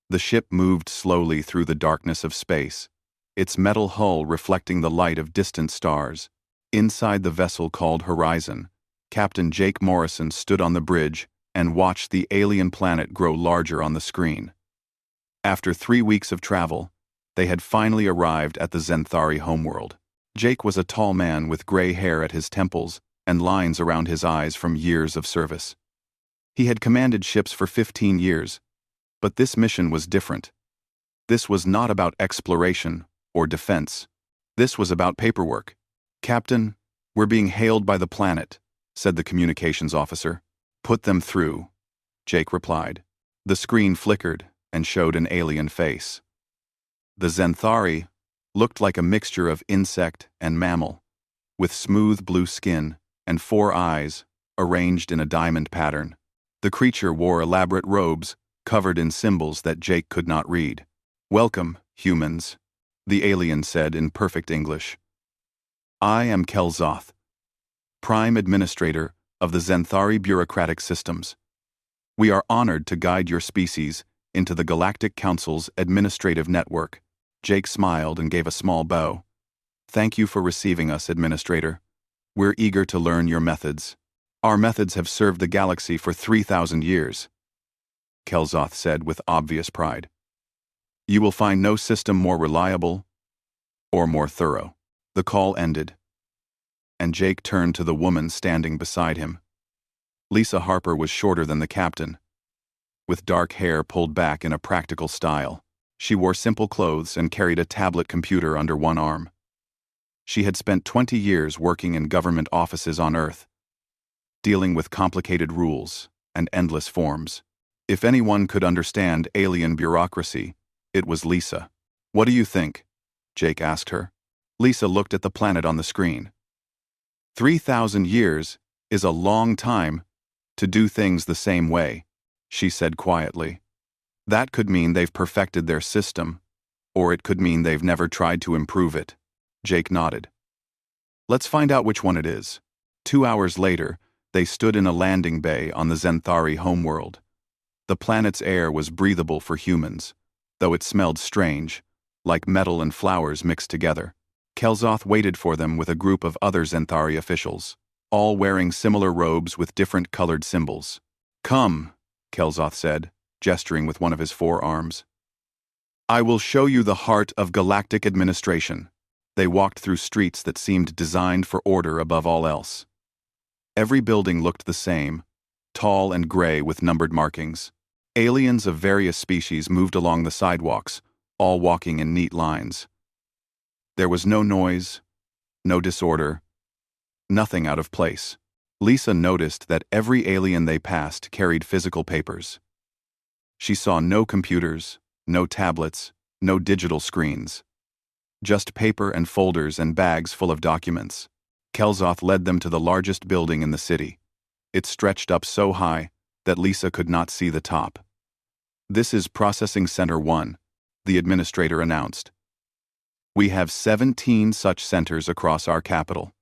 The ship moved slowly through the darkness of space, its metal hull reflecting the light of distant stars. Inside the vessel called Horizon, Captain Jake Morrison stood on the bridge and watched the alien planet grow larger on the screen. After 3 weeks of travel, they had finally arrived at the Zenthari homeworld. Jake was a tall man with gray hair at his temples and lines around his eyes from years of service. He had commanded ships for 15 years, but this mission was different. This was not about exploration or defense. This was about paperwork. "Captain, we're being hailed by the planet," said the communications officer. "Put them through," Jake replied. The screen flickered and showed an alien face. The Zenthari looked like a mixture of insect and mammal, with smooth blue skin and 4 eyes arranged in a diamond pattern. The creature wore elaborate robes covered in symbols that Jake could not read. "Welcome, humans," the alien said in perfect English. "I am Kelzoth, Prime Administrator of the Zenthari bureaucratic systems. We are honored to guide your species into the Galactic Council's administrative network." Jake smiled and gave a small bow. "Thank you for receiving us, Administrator. We're eager to learn your methods. Our methods have served the galaxy for 3,000 years," Kelzoth said with obvious pride. "You will find no system more reliable or more thorough." The call ended, and Jake turned to the woman standing beside him. Lisa Harper was shorter than the captain, with dark hair pulled back in a practical style. She wore simple clothes and carried a tablet computer under one arm. She had spent 20 years working in government offices on Earth, dealing with complicated rules and endless forms. If anyone could understand alien bureaucracy, it was Lisa. "What do you think?" Jake asked her. Lisa looked at the planet on the screen. 3,000 years is a long time to do things the same way," she said quietly. "That could mean they've perfected their system, or it could mean they've never tried to improve it." Jake nodded. "Let's find out which one it is." 2 hours later, they stood in a landing bay on the Zenthari homeworld. The planet's air was breathable for humans, though it smelled strange, like metal and flowers mixed together. Kelzoth waited for them with a group of other Zenthari officials, all wearing similar robes with different colored symbols. "Come," Kelzoth said, gesturing with one of his 4 arms. "I will show you the heart of galactic administration." They walked through streets that seemed designed for order above all else. Every building looked the same, tall and gray with numbered markings. Aliens of various species moved along the sidewalks, all walking in neat lines. There was no noise, no disorder, nothing out of place. Lisa noticed that every alien they passed carried physical papers. She saw no computers, no tablets, no digital screens. Just paper and folders and bags full of documents. Kelzoth led them to the largest building in the city. It stretched up so high that Lisa could not see the top. "This is Processing Center 1, the administrator announced. "We have 17 such centers across our capital.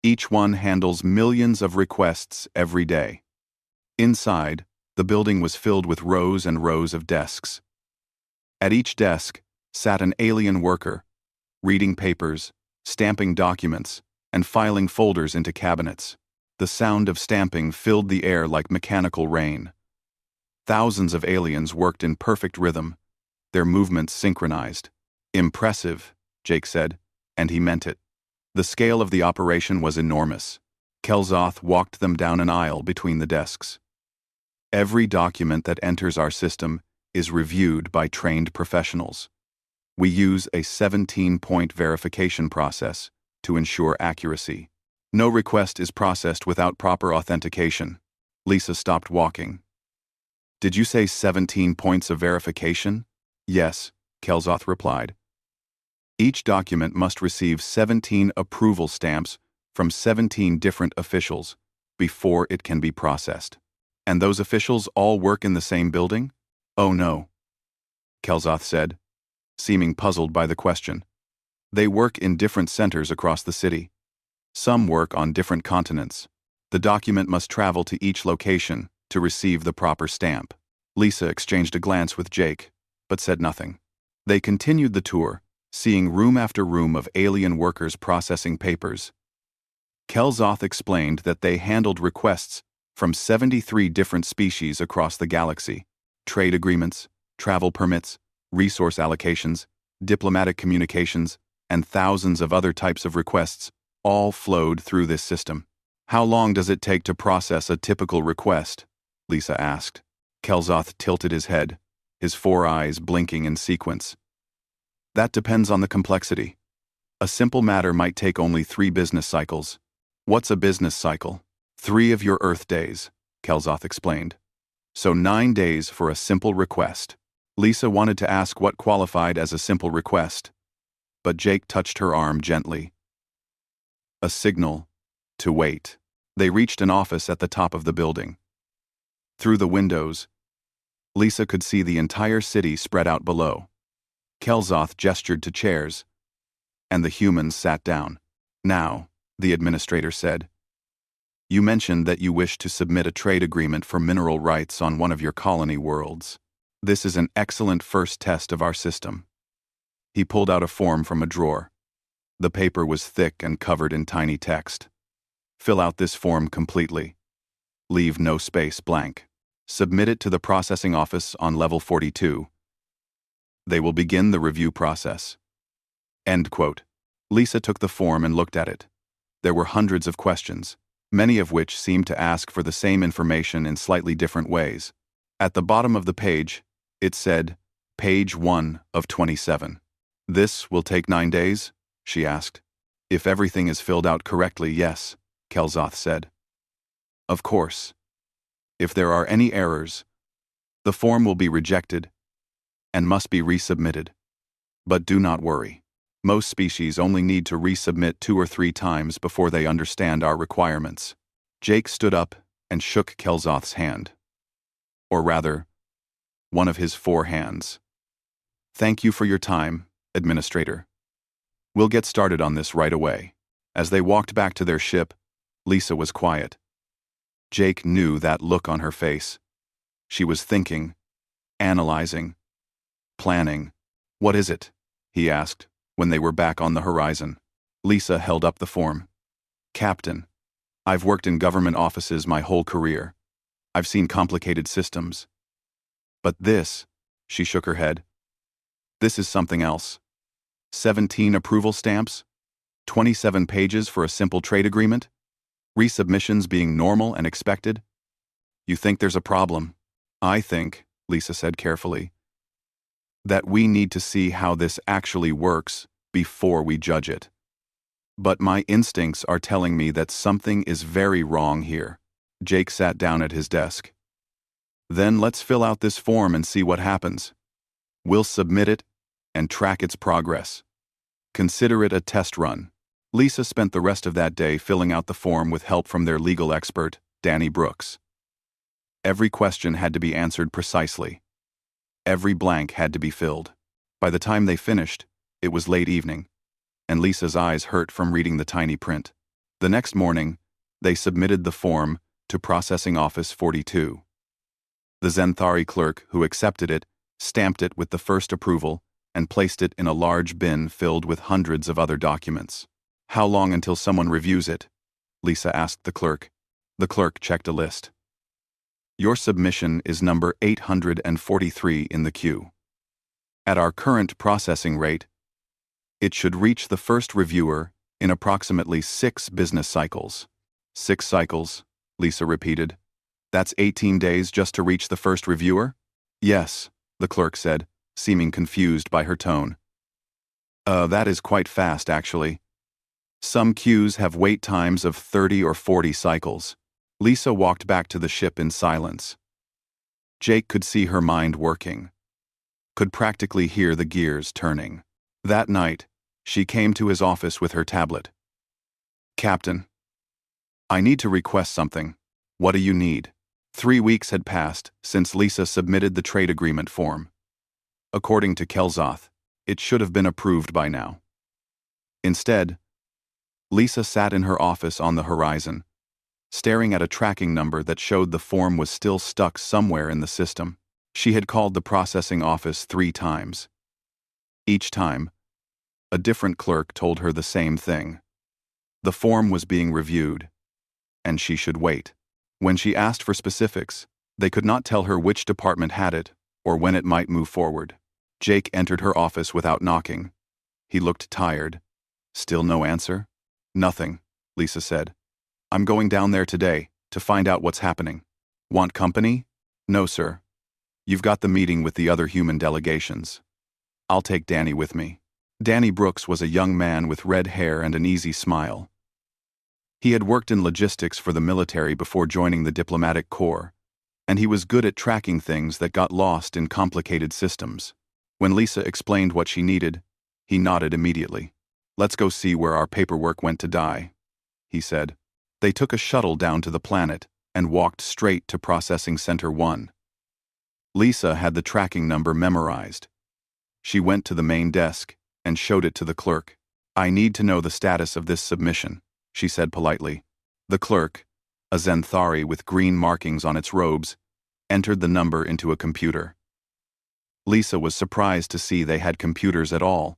Each one handles millions of requests every day." Inside, the building was filled with rows and rows of desks. At each desk sat an alien worker, reading papers, stamping documents, and filing folders into cabinets. The sound of stamping filled the air like mechanical rain. Thousands of aliens worked in perfect rhythm, their movements synchronized. "Impressive," Jake said, and he meant it. The scale of the operation was enormous. Kelzoth walked them down an aisle between the desks. "Every document that enters our system is reviewed by trained professionals. We use a 17-point verification process to ensure accuracy. No request is processed without proper authentication." Lisa stopped walking. "Did you say 17 points of verification?" "Yes," Kelzoth replied. "Each document must receive 17 approval stamps from 17 different officials before it can be processed." "And those officials all work in the same building?" "Oh no," Kelzoth said, seeming puzzled by the question. "They work in different centers across the city. Some work on different continents. The document must travel to each location to receive the proper stamp." Lisa exchanged a glance with Jake. but said nothing. They continued the tour, seeing room after room of alien workers processing papers. Kelzoth explained that they handled requests from 73 different species across the galaxy: trade agreements, travel permits, resource allocations, diplomatic communications, and thousands of other types of requests, all flowed through this system. "How long does it take to process a typical request?" Lisa asked. Kelzoth tilted his head, his 4 eyes blinking in sequence. "That depends on the complexity. A simple matter might take only 3 business cycles." "What's a business cycle?" 3 of your Earth days, Kelzoth explained. "So 9 days for a simple request." Lisa wanted to ask what qualified as a simple request, but Jake touched her arm gently. A signal to wait. They reached an office at the top of the building. Through the windows, Lisa could see the entire city spread out below. Kelzoth gestured to chairs, and the humans sat down. "Now," the administrator said, "you mentioned that you wish to submit a trade agreement for mineral rights on one of your colony worlds. This is an excellent first test of our system." He pulled out a form from a drawer. The paper was thick and covered in tiny text. "Fill out this form completely. Leave no space blank. Submit it to the processing office on level 42. They will begin the review process." End quote. Lisa took the form and looked at it. There were hundreds of questions, many of which seemed to ask for the same information in slightly different ways. At the bottom of the page, it said, "Page 1 of 27. "This will take 9 days?" she asked. "If everything is filled out correctly, yes," Kelzoth said. "Of course. If there are any errors, the form will be rejected and must be resubmitted. But do not worry. Most species only need to resubmit 2 or 3 times before they understand our requirements." Jake stood up and shook Kelzoth's hand. Or rather, one of his 4 hands. "Thank you for your time, Administrator. We'll get started on this right away." As they walked back to their ship, Lisa was quiet. Jake knew that look on her face. She was thinking, analyzing, planning. "What is it?" he asked, when they were back on the horizon. Lisa held up the form. "Captain, I've worked in government offices my whole career. I've seen complicated systems. But this," she shook her head, "this is something else. 17 approval stamps? 27 pages for a simple trade agreement? Resubmissions being normal and expected? You think there's a problem?" "I think," Lisa said carefully, "that we need to see how this actually works before we judge it. But my instincts are telling me that something is very wrong here." Jake sat down at his desk. "Then let's fill out this form and see what happens. We'll submit it and track its progress. Consider it a test run." Lisa spent the rest of that day filling out the form with help from their legal expert, Danny Brooks. Every question had to be answered precisely. Every blank had to be filled. By the time they finished, it was late evening, and Lisa's eyes hurt from reading the tiny print. The next morning, they submitted the form to Processing Office 42. The Zenthari clerk who accepted it stamped it with the first approval and placed it in a large bin filled with hundreds of other documents. "How long until someone reviews it?" Lisa asked the clerk. The clerk checked a list. "Your submission is number 843 in the queue. At our current processing rate, it should reach the first reviewer in approximately 6 business cycles." 6 cycles, Lisa repeated. "That's 18 days just to reach the first reviewer?" "Yes," the clerk said, seeming confused by her tone. That is quite fast, actually. Some queues have wait times of 30 or 40 cycles." Lisa walked back to the ship in silence. Jake could see her mind working, could practically hear the gears turning. That night, she came to his office with her tablet. "Captain, I need to request something. What do you need?" 3 weeks had passed since Lisa submitted the trade agreement form. According to Kelzoth, it should have been approved by now. Instead, Lisa sat in her office on the horizon, staring at a tracking number that showed the form was still stuck somewhere in the system. She had called the processing office 3 times. Each time, a different clerk told her the same thing. The form was being reviewed, and she should wait. When she asked for specifics, they could not tell her which department had it or when it might move forward. Jake entered her office without knocking. He looked tired. Still no answer? Nothing, Lisa said. I'm going down there today to find out what's happening. Want company? No, sir. You've got the meeting with the other human delegations. I'll take Danny with me. Danny Brooks was a young man with red hair and an easy smile. He had worked in logistics for the military before joining the diplomatic corps, and he was good at tracking things that got lost in complicated systems. When Lisa explained what she needed, he nodded immediately. Let's go see where our paperwork went to die, he said. They took a shuttle down to the planet and walked straight to Processing Center 1. Lisa had the tracking number memorized. She went to the main desk and showed it to the clerk. I need to know the status of this submission, she said politely. The clerk, a Zenthari with green markings on its robes, entered the number into a computer. Lisa was surprised to see they had computers at all,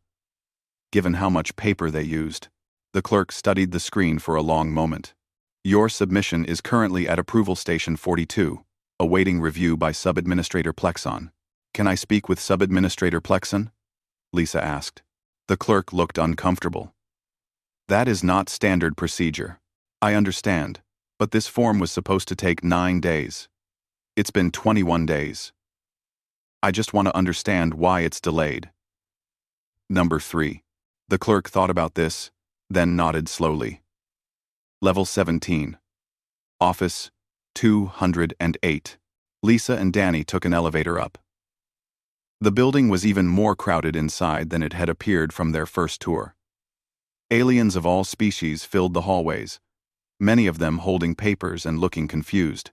given how much paper they used. The clerk studied the screen for a long moment. Your submission is currently at Approval Station 42, awaiting review by Sub-Administrator Plexon. Can I speak with Sub-Administrator Plexon? Lisa asked. The clerk looked uncomfortable. That is not standard procedure. I understand, but this form was supposed to take 9 days. It's been 21 days. I just want to understand why it's delayed. Number 3. The clerk thought about this, then nodded slowly. Level 17. Office 208. Lisa and Danny took an elevator up. The building was even more crowded inside than it had appeared from their first tour. Aliens of all species filled the hallways, many of them holding papers and looking confused.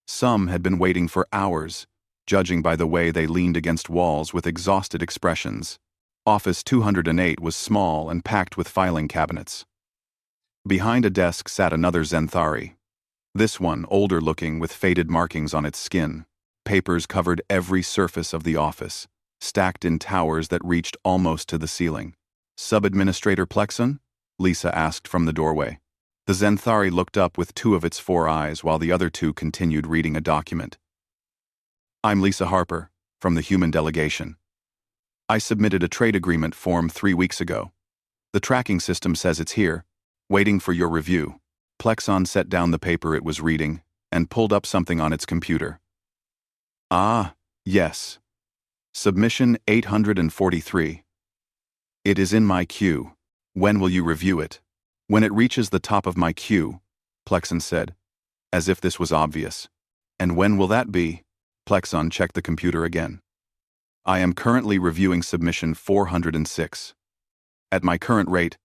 Some had been waiting for hours, judging by the way they leaned against walls with exhausted expressions. Office 208 was small and packed with filing cabinets. Behind a desk sat another Zenthari. This one older-looking with faded markings on its skin. Papers covered every surface of the office, stacked in towers that reached almost to the ceiling. Sub-Administrator Plexon? Lisa asked from the doorway. The Zenthari looked up with 2 of its 4 eyes while the other 2 continued reading a document. I'm Lisa Harper, from the human delegation. I submitted a trade agreement form 3 weeks ago. The tracking system says it's here, waiting for your review. Plexon set down the paper it was reading and pulled up something on its computer. Ah, yes. Submission 843. It is in my queue. When will you review it? When it reaches the top of my queue, Plexon said, as if this was obvious. And when will that be? Plexon checked the computer again. I am currently reviewing submission 406. At my current rate,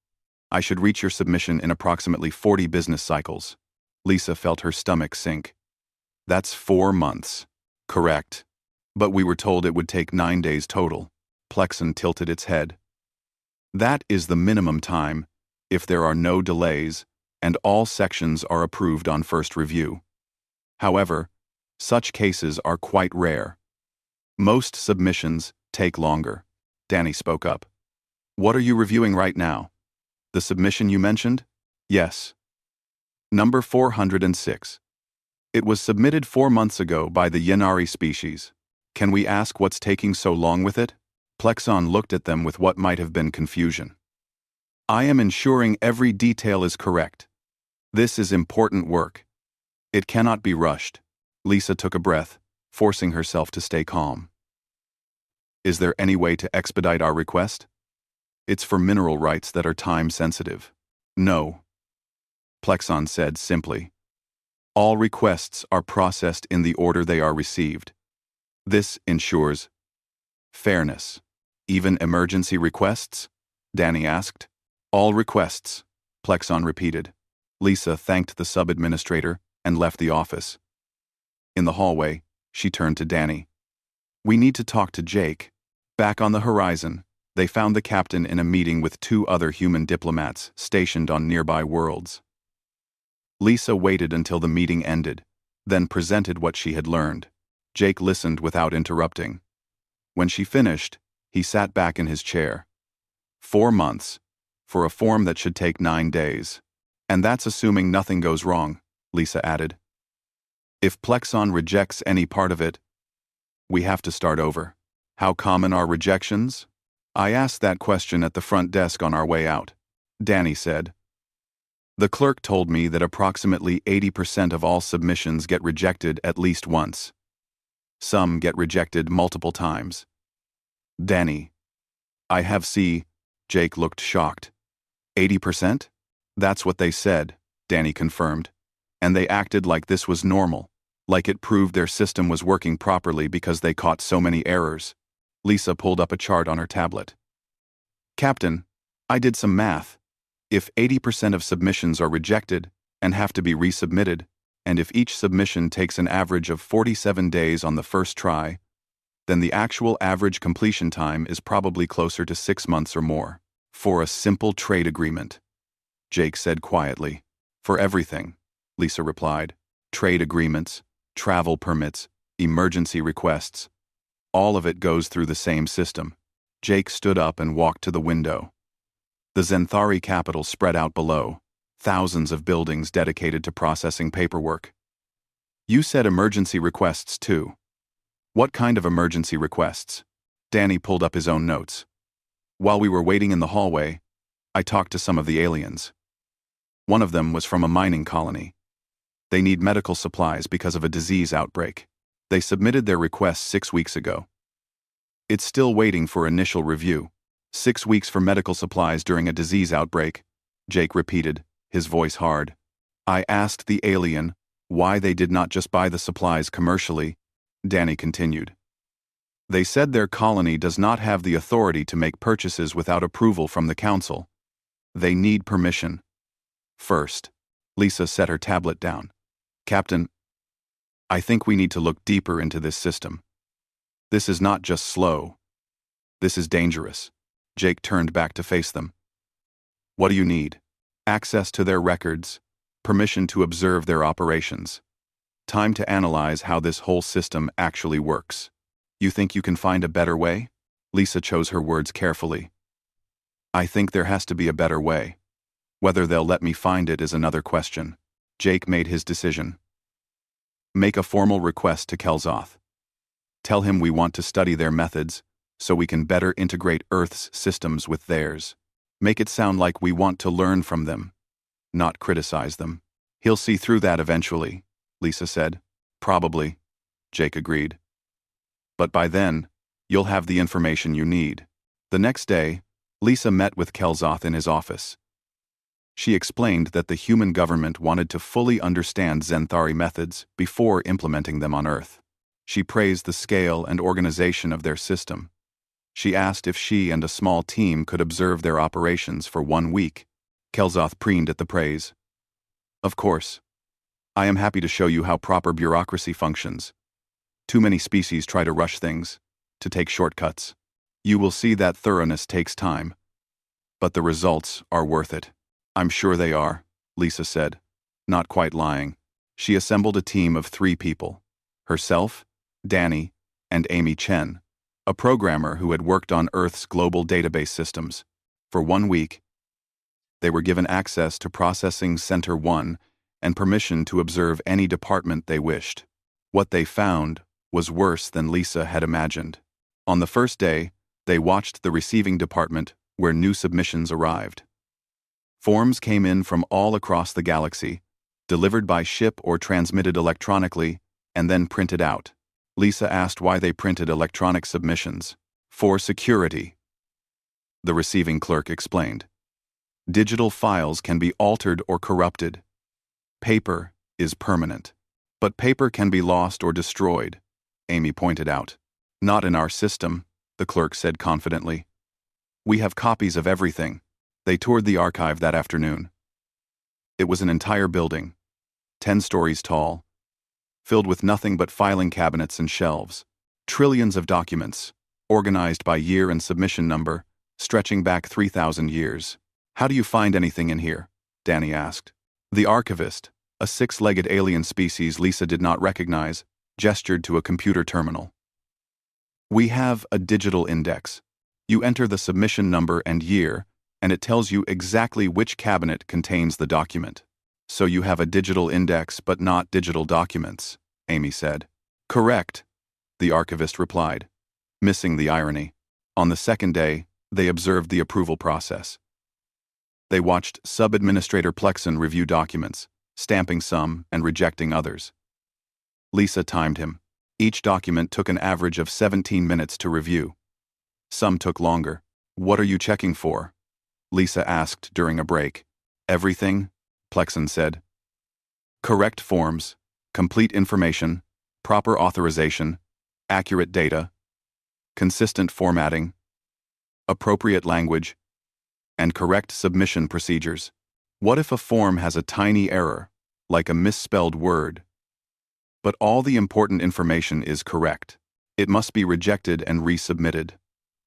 I should reach your submission in approximately 40 business cycles. Lisa felt her stomach sink. That's 4 months. Correct. But we were told it would take 9 days total. Plexon tilted its head. That is the minimum time, if there are no delays, and all sections are approved on first review. However, such cases are quite rare. Most submissions take longer. Danny spoke up. What are you reviewing right now? The submission you mentioned? Yes. Number 406. It was submitted 4 months ago by the Yenari species. Can we ask what's taking so long with it? Plexon looked at them with what might have been confusion. I am ensuring every detail is correct. This is important work. It cannot be rushed. Lisa took a breath, forcing herself to stay calm. Is there any way to expedite our request? It's for mineral rights that are time-sensitive. No. Plexon said simply. All requests are processed in the order they are received. This ensures fairness. Even emergency requests? Danny asked. All requests, Plexon repeated. Lisa thanked the sub-administrator and left the office. In the hallway, she turned to Danny. We need to talk to Jake. Back on the horizon, they found the captain in a meeting with 2 other human diplomats stationed on nearby worlds. Lisa waited until the meeting ended, then presented what she had learned. Jake listened without interrupting. When she finished, he sat back in his chair. 4 months. For a form that should take 9 days. And that's assuming nothing goes wrong, Lisa added. If Plexon rejects any part of it, we have to start over. How common are rejections? I asked that question at the front desk on our way out. Danny said. The clerk told me that approximately 80% of all submissions get rejected at least once. Some get rejected multiple times. Danny. I have see. Jake looked shocked. 80%? That's what they said, Danny confirmed. And they acted like this was normal, like it proved their system was working properly because they caught so many errors. Lisa pulled up a chart on her tablet. Captain, I did some math. If 80% of submissions are rejected and have to be resubmitted, and if each submission takes an average of 47 days on the first try, then the actual average completion time is probably closer to 6 months or more. For a simple trade agreement, Jake said quietly. For everything, Lisa replied. Trade agreements, travel permits, emergency requests. All of it goes through the same system. Jake stood up and walked to the window. The Zenthari capital spread out below, thousands of buildings dedicated to processing paperwork. You said emergency requests too. What kind of emergency requests? Danny pulled up his own notes. While we were waiting in the hallway, I talked to some of the aliens. One of them was from a mining colony. They need medical supplies because of a disease outbreak. They submitted their request 6 weeks ago. It's still waiting for initial review. 6 weeks for medical supplies during a disease outbreak, Jake repeated, his voice hard. I asked the alien why they did not just buy the supplies commercially, Danny continued. They said their colony does not have the authority to make purchases without approval from the council. They need permission. First, Lisa set her tablet down. Captain, I think we need to look deeper into this system. This is not just slow. This is dangerous. Jake turned back to face them. What do you need? Access to their records, permission to observe their operations. Time to analyze how this whole system actually works. You think you can find a better way? Lisa chose her words carefully. I think there has to be a better way. Whether they'll let me find it is another question. Jake made his decision. Make a formal request to Kelzoth. Tell him we want to study their methods so we can better integrate Earth's systems with theirs. Make it sound like we want to learn from them, not criticize them. He'll see through that eventually, Lisa said. Probably, Jake agreed. But by then, you'll have the information you need. The next day, Lisa met with Kelzoth in his office. She explained that the human government wanted to fully understand Zenthari methods before implementing them on Earth. She praised the scale and organization of their system. She asked if she and a small team could observe their operations for 1 week. Kelzoth preened at the praise. Of course. I am happy to show you how proper bureaucracy functions. Too many species try to rush things, to take shortcuts. You will see that thoroughness takes time. But the results are worth it. I'm sure they are, Lisa said, not quite lying. She assembled a team of 3 people. Herself, Danny, and Amy Chen, a programmer who had worked on Earth's global database systems. For 1 week, they were given access to Processing Center 1 and permission to observe any department they wished. What they found was worse than Lisa had imagined. On the first day, they watched the receiving department where new submissions arrived. Forms came in from all across the galaxy, delivered by ship or transmitted electronically, and then printed out. Lisa asked why they printed electronic submissions. For security, the receiving clerk explained. Digital files can be altered or corrupted. Paper is permanent. But paper can be lost or destroyed, Amy pointed out. Not in our system, the clerk said confidently. We have copies of everything. They toured the archive that afternoon. It was an entire building, 10 stories tall, filled with nothing but filing cabinets and shelves, trillions of documents, organized by year and submission number, stretching back 3,000 years. How do you find anything in here? Danny asked. The archivist, a 6-legged alien species Lisa did not recognize, gestured to a computer terminal. We have a digital index. You enter the submission number and year, and it tells you exactly which cabinet contains the document. So you have a digital index but not digital documents, Amy said. Correct, the archivist replied, missing the irony. On the second day, they observed the approval process. They watched Sub-Administrator Plexon review documents, stamping some and rejecting others. Lisa timed him. Each document took an average of 17 minutes to review. Some took longer. What are you checking for? Lisa asked during a break. Everything, Plexon said. Correct forms, complete information, proper authorization, accurate data, consistent formatting, appropriate language, and correct submission procedures. What if a form has a tiny error, like a misspelled word? But all the important information is correct. It must be rejected and resubmitted,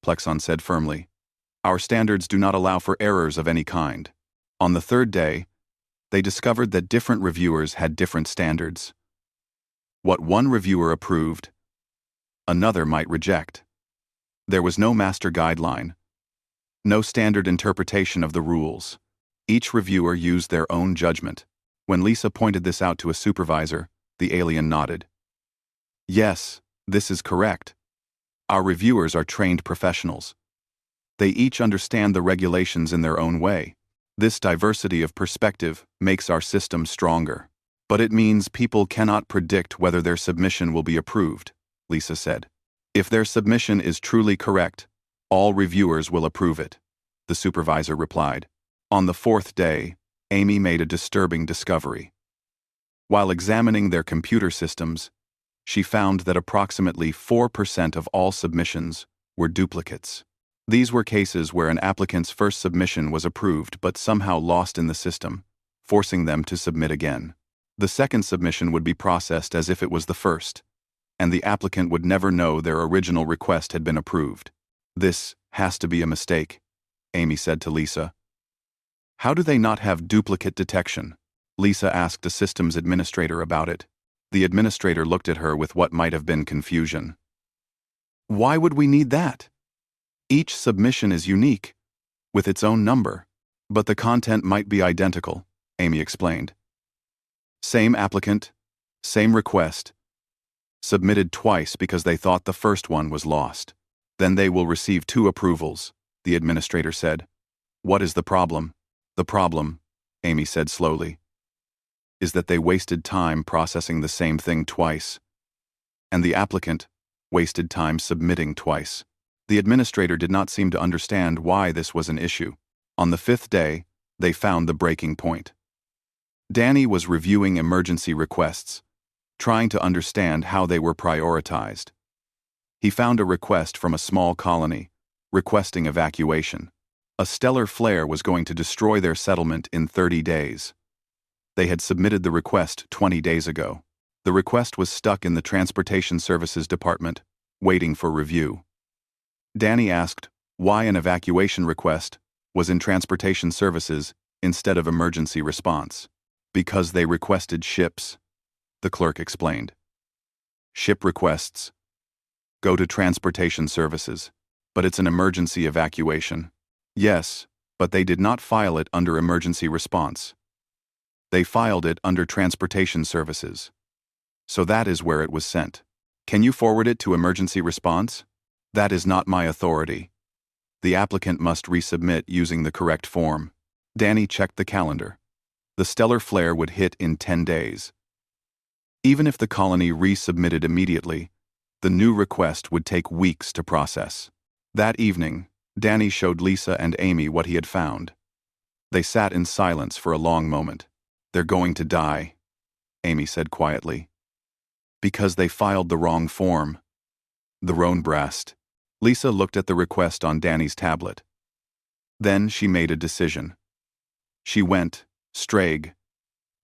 Plexon said firmly. Our standards do not allow for errors of any kind. On the third day, they discovered that different reviewers had different standards. What one reviewer approved, another might reject. There was no master guideline, no standard interpretation of the rules. Each reviewer used their own judgment. When Lisa pointed this out to a supervisor, the alien nodded. Yes, this is correct. Our reviewers are trained professionals. They each understand the regulations in their own way. This diversity of perspective makes our system stronger. But it means people cannot predict whether their submission will be approved, Lisa said. If their submission is truly correct, all reviewers will approve it, the supervisor replied. On the fourth day, Amy made a disturbing discovery. While examining their computer systems, she found that approximately 4% of all submissions were duplicates. These were cases where an applicant's first submission was approved but somehow lost in the system, forcing them to submit again. The second submission would be processed as if it was the first, and the applicant would never know their original request had been approved. This has to be a mistake, Amy said to Lisa. How do they not have duplicate detection? Lisa asked a systems administrator about it. The administrator looked at her with what might have been confusion. Why would we need that? Each submission is unique, with its own number, but the content might be identical, Amy explained. Same applicant, same request, submitted twice because they thought the first one was lost. Then they will receive 2 approvals, the administrator said. What is the problem? The problem, Amy said slowly, is that they wasted time processing the same thing twice, and the applicant wasted time submitting twice. The administrator did not seem to understand why this was an issue. On the 5th day, they found the breaking point. Danny was reviewing emergency requests, trying to understand how they were prioritized. He found a request from a small colony, requesting evacuation. A stellar flare was going to destroy their settlement in 30 days. They had submitted the request 20 days ago. The request was stuck in the Transportation Services Department, waiting for review. Danny asked why an evacuation request was in Transportation Services instead of emergency response. Because they requested ships, the clerk explained. Ship requests go to Transportation Services, but it's an emergency evacuation. Yes, but they did not file it under emergency response. They filed it under Transportation Services. So that is where it was sent. Can you forward it to emergency response? That is not my authority. The applicant must resubmit using the correct form. Danny checked the calendar. The stellar flare would hit in 10 days. Even if the colony resubmitted immediately, the new request would take weeks to process. That evening, Danny showed Lisa and Amy what he had found. They sat in silence for a long moment. They're going to die, Amy said quietly. Because they filed the wrong form. The wrong breast. Lisa looked at the request on Danny's tablet. Then she made a decision. She went, Straig.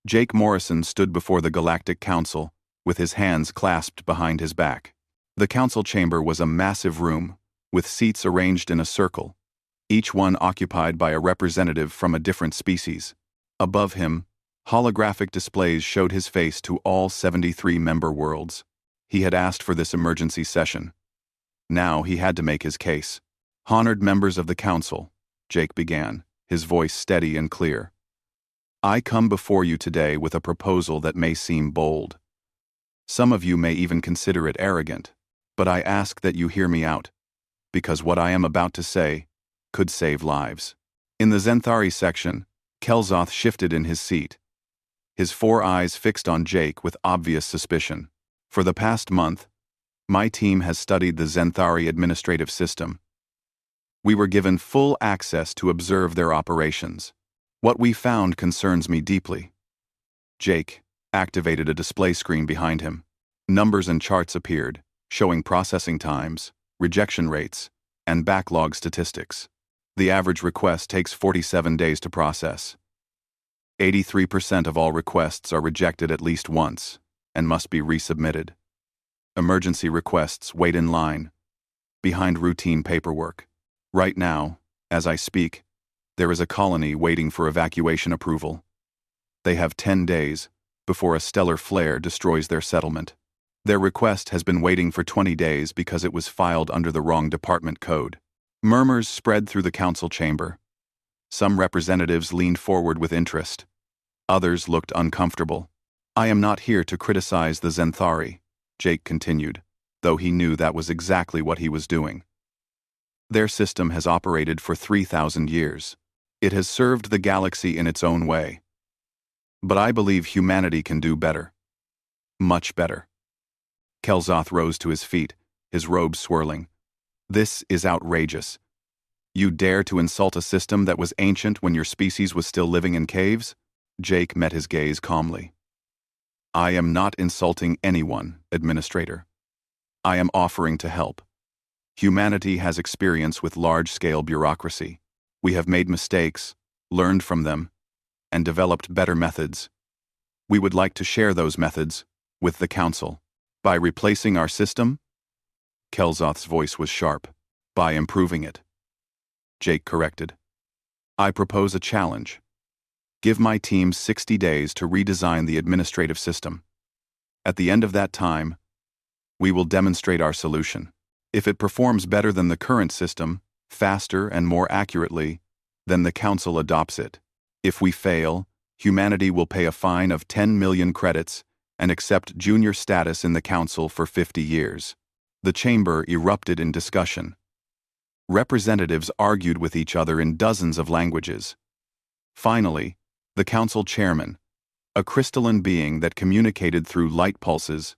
Jake Morrison stood before the Galactic Council, with his hands clasped behind his back. The council chamber was a massive room, with seats arranged in a circle, each one occupied by a representative from a different species. Above him, holographic displays showed his face to all 73 member worlds. He had asked for this emergency session. Now he had to make his case. "Honored members of the council," Jake began, his voice steady and clear. "I come before you today with a proposal that may seem bold. Some of you may even consider it arrogant, but I ask that you hear me out, because what I am about to say could save lives." In the Zenthari section, Kelzoth shifted in his seat, his 4 eyes fixed on Jake with obvious suspicion. "For the past month, my team has studied the Zenthari administrative system. We were given full access to observe their operations. What we found concerns me deeply." Jake activated a display screen behind him. Numbers and charts appeared, showing processing times, rejection rates, and backlog statistics. The average request takes 47 days to process. 83% of all requests are rejected at least once and must be resubmitted. Emergency requests wait in line, behind routine paperwork. Right now, as I speak, there is a colony waiting for evacuation approval. They have 10 days before a stellar flare destroys their settlement. Their request has been waiting for 20 days because it was filed under the wrong department code. Murmurs spread through the council chamber. Some representatives leaned forward with interest. Others looked uncomfortable. "I am not here to criticize the Zenthari," Jake continued, though he knew that was exactly what he was doing. "Their system has operated for 3,000 years. It has served the galaxy in its own way. But I believe humanity can do better. Much better." Kelzoth rose to his feet, his robes swirling. "This is outrageous. You dare to insult a system that was ancient when your species was still living in caves?" Jake met his gaze calmly. "I am not insulting anyone, Administrator. I am offering to help. Humanity has experience with large-scale bureaucracy. We have made mistakes, learned from them, and developed better methods. We would like to share those methods with the Council. By replacing our system?" Kelzoth's voice was sharp. "By improving it." Jake corrected. "I propose a challenge. Give my team 60 days to redesign the administrative system. At the end of that time, we will demonstrate our solution. If it performs better than the current system, faster and more accurately, then the Council adopts it. If we fail, humanity will pay a fine of 10 million credits and accept junior status in the Council for 50 years. The chamber erupted in discussion. Representatives argued with each other in dozens of languages. Finally, the Council chairman, a crystalline being that communicated through light pulses,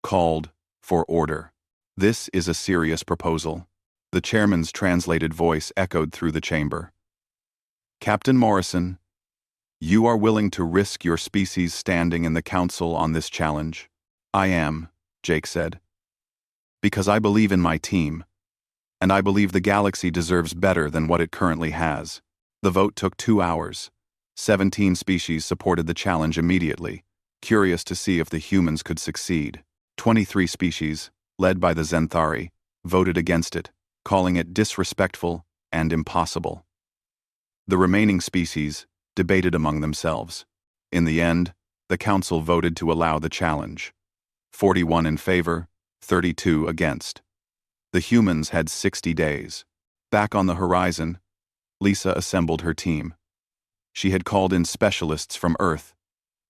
called for order. "This is a serious proposal." The chairman's translated voice echoed through the chamber. "Captain Morrison, you are willing to risk your species' standing in the Council on this challenge?" "I am," Jake said. "Because I believe in my team, and I believe the galaxy deserves better than what it currently has." The vote took 2 hours. 17 species supported the challenge immediately, curious to see if the humans could succeed. 23 species, led by the Zenthari, voted against it, calling it disrespectful and impossible. The remaining species debated among themselves. In the end, the Council voted to allow the challenge. 41 in favor, 32 against. The humans had 60 days. Back on the horizon, Lisa assembled her team. She had called in specialists from Earth,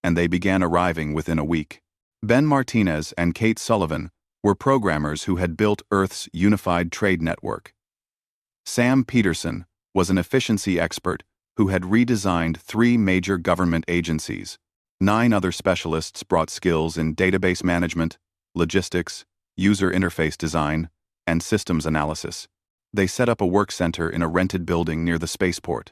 and they began arriving within a week. Ben Martinez and Kate Sullivan were programmers who had built Earth's unified trade network. Sam Peterson was an efficiency expert who had redesigned 3 major government agencies. 9 other specialists brought skills in database management, logistics, user interface design, and systems analysis. They set up a work center in a rented building near the spaceport.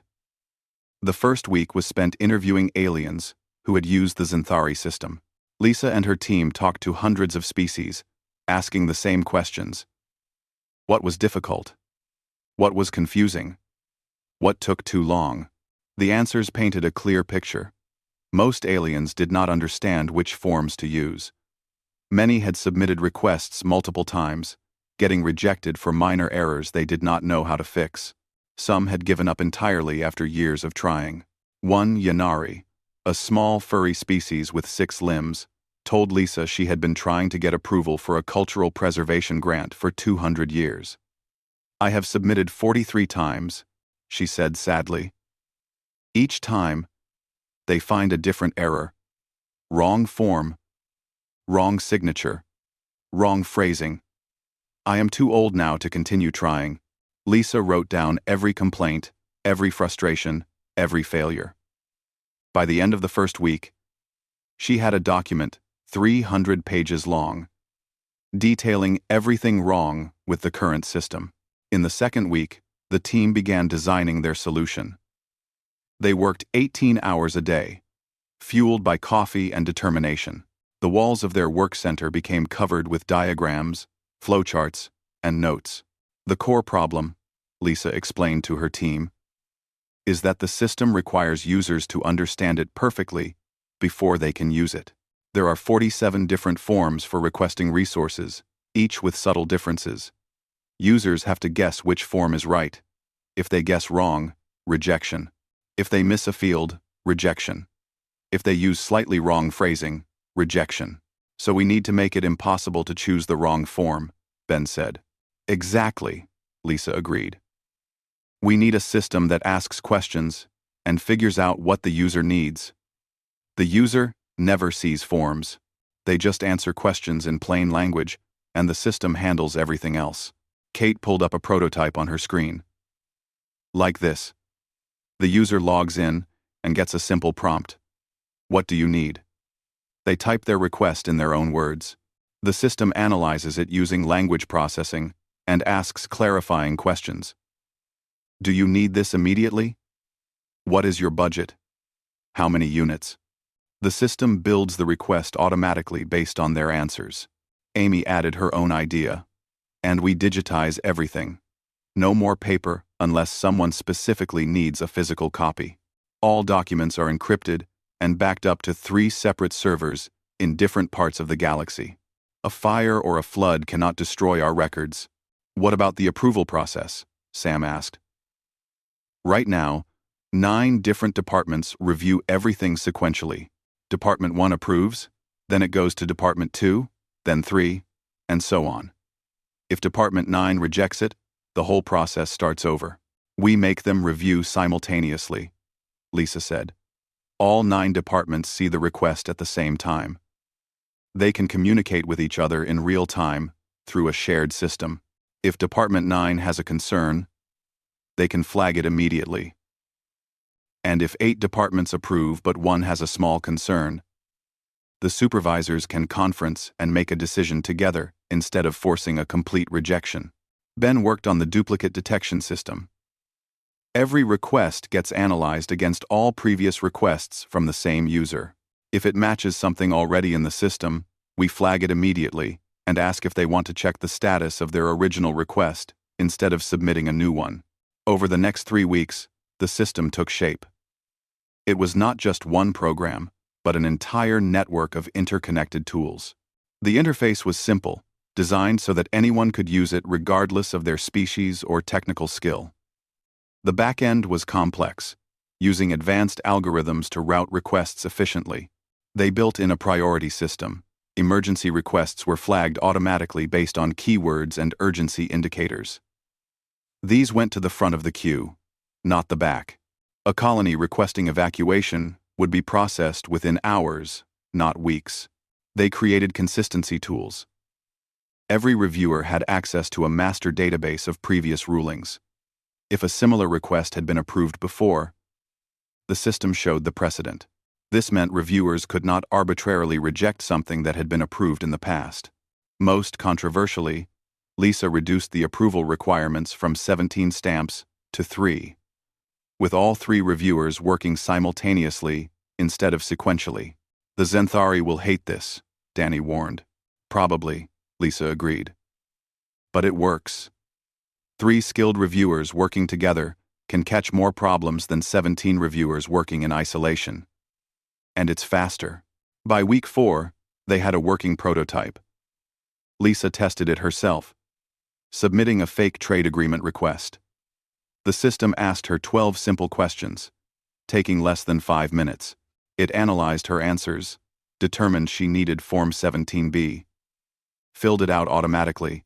The first week was spent interviewing aliens who had used the Zenthari system. Lisa and her team talked to hundreds of species, asking the same questions. What was difficult? What was confusing? What took too long? The answers painted a clear picture. Most aliens did not understand which forms to use. Many had submitted requests multiple times, getting rejected for minor errors they did not know how to fix. Some had given up entirely after years of trying. One Yanari, a small furry species with 6 limbs, told Lisa she had been trying to get approval for a cultural preservation grant for 200 years. "I have submitted 43 times," she said sadly. "Each time, they find a different error. Wrong form, wrong signature, wrong phrasing. I am too old now to continue trying." Lisa wrote down every complaint, every frustration, every failure. By the end of the first week, she had a document 300 pages long, detailing everything wrong with the current system. In the second week, the team began designing their solution. They worked 18 hours a day, fueled by coffee and determination. The walls of their work center became covered with diagrams, flowcharts, and notes. "The core problem," Lisa explained to her team, "is that the system requires users to understand it perfectly before they can use it. There are 47 different forms for requesting resources, each with subtle differences. Users have to guess which form is right. If they guess wrong, rejection. If they miss a field, rejection. If they use slightly wrong phrasing, rejection. So we need to make it impossible to choose the wrong form," Ben said. "Exactly," Lisa agreed. "We need a system that asks questions and figures out what the user needs. The user never sees forms. They just answer questions in plain language, and the system handles everything else." Kate pulled up a prototype on her screen. Like this. The user logs in and gets a simple prompt. "What do you need?" They type their request in their own words. The system analyzes it using language processing and asks clarifying questions. "Do you need this immediately? What is your budget? How many units?" The system builds the request automatically based on their answers. Amy added her own idea. "And we digitize everything. No more paper unless someone specifically needs a physical copy. All documents are encrypted and backed up to 3 separate servers in different parts of the galaxy. A fire or a flood cannot destroy our records." "What about the approval process?" Sam asked. "Right now, 9 different departments review everything sequentially. Department 1 approves, then it goes to Department 2, then 3, and so on. If Department 9 rejects it, the whole process starts over. We make them review simultaneously," Lisa said. "All 9 departments see the request at the same time. They can communicate with each other in real time through a shared system. If Department 9 has a concern, they can flag it immediately. And if 8 departments approve but 1 has a small concern, the supervisors can conference and make a decision together instead of forcing a complete rejection." Ben worked on the duplicate detection system. Every request gets analyzed against all previous requests from the same user. If it matches something already in the system, we flag it immediately and ask if they want to check the status of their original request instead of submitting a new one. Over the next 3 weeks, the system took shape. It was not just one program, but an entire network of interconnected tools. The interface was simple, designed so that anyone could use it regardless of their species or technical skill. The back-end was complex, using advanced algorithms to route requests efficiently. They built in a priority system. Emergency requests were flagged automatically based on keywords and urgency indicators. These went to the front of the queue, not the back. A colony requesting evacuation would be processed within hours, not weeks. They created consistency tools. Every reviewer had access to a master database of previous rulings. If a similar request had been approved before, the system showed the precedent. This meant reviewers could not arbitrarily reject something that had been approved in the past. Most controversially, Lisa reduced the approval requirements from 17 stamps to 3, with all 3 reviewers working simultaneously instead of sequentially. "The Zenthari will hate this," Danny warned. "Probably," Lisa agreed. "But it works. 3 skilled reviewers working together can catch more problems than 17 reviewers working in isolation. And it's faster." By week 4, they had a working prototype. Lisa tested it herself, submitting a fake trade agreement request. The system asked her 12 simple questions, taking less than 5 minutes. It analyzed her answers, determined she needed Form 17B, filled it out automatically,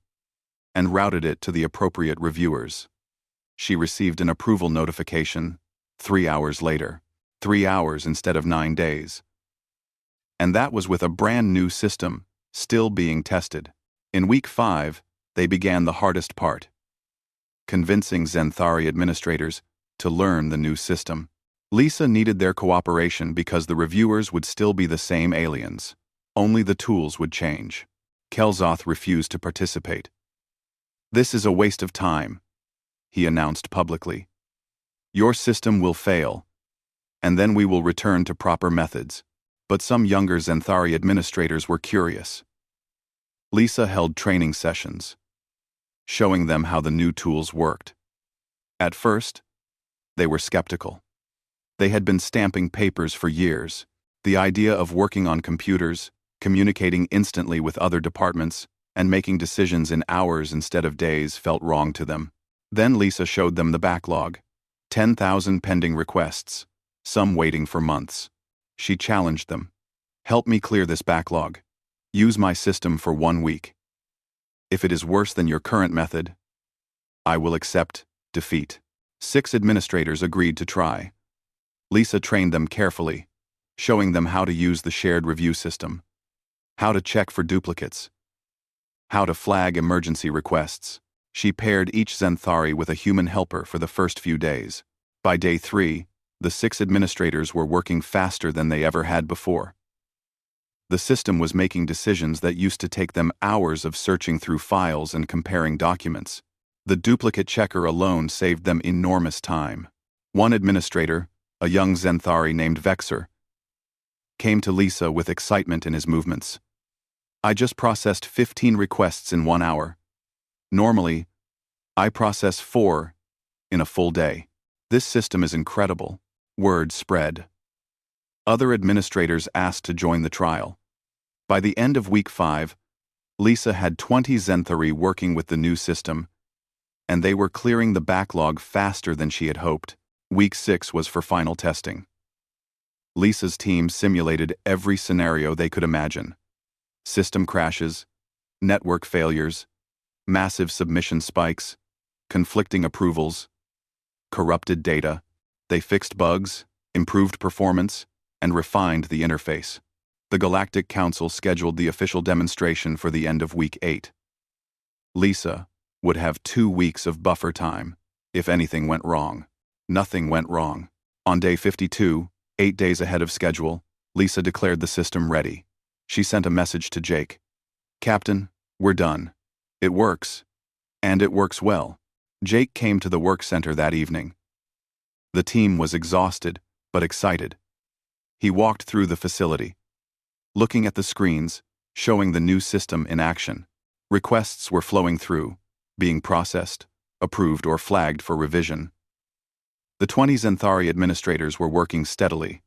and routed it to the appropriate reviewers. She received an approval notification 3 hours later. 3 hours instead of 9 days. And that was with a brand new system, still being tested. In week 5, they began the hardest part: convincing Zenthari administrators to learn the new system. Lisa needed their cooperation because the reviewers would still be the same aliens. Only the tools would change. Kelzoth refused to participate. "This is a waste of time," he announced publicly. "Your system will fail, and then we will return to proper methods." But some younger Zenthari administrators were curious. Lisa held training sessions, showing them how the new tools worked. At first, they were skeptical. They had been stamping papers for years. The idea of working on computers, communicating instantly with other departments, and making decisions in hours instead of days felt wrong to them. Then Lisa showed them the backlog: 10,000 pending requests, some waiting for months. She challenged them. "Help me clear this backlog. Use my system for 1 week. If it is worse than your current method, I will accept defeat." 6 administrators agreed to try. Lisa trained them carefully, showing them how to use the shared review system, how to check for duplicates, how to flag emergency requests. She paired each Zenthari with a human helper for the first few days. By day 3, the 6 administrators were working faster than they ever had before. The system was making decisions that used to take them hours of searching through files and comparing documents. The duplicate checker alone saved them enormous time. One administrator, a young Zenthari named Vexer, came to Lisa with excitement in his movements. "I just processed 15 requests in 1 hour. Normally, I process 4 in a full day. This system is incredible." Word spread. Other administrators asked to join the trial. By the end of week 5, Lisa had 20 Zenthari working with the new system, and they were clearing the backlog faster than she had hoped. Week 6 was for final testing. Lisa's team simulated every scenario they could imagine: system crashes, network failures, massive submission spikes, conflicting approvals, corrupted data. They fixed bugs, improved performance, and refined the interface. The Galactic Council scheduled the official demonstration for the end of week 8. Lisa would have 2 weeks of buffer time if anything went wrong. Nothing went wrong. On day 52, 8 days ahead of schedule, Lisa declared the system ready. She sent a message to Jake. "Captain, we're done. It works. And it works well." Jake came to the work center that evening. The team was exhausted, but excited. He walked through the facility, looking at the screens, showing the new system in action. Requests were flowing through, being processed, approved, or flagged for revision. The 20 Zenthari administrators were working steadily,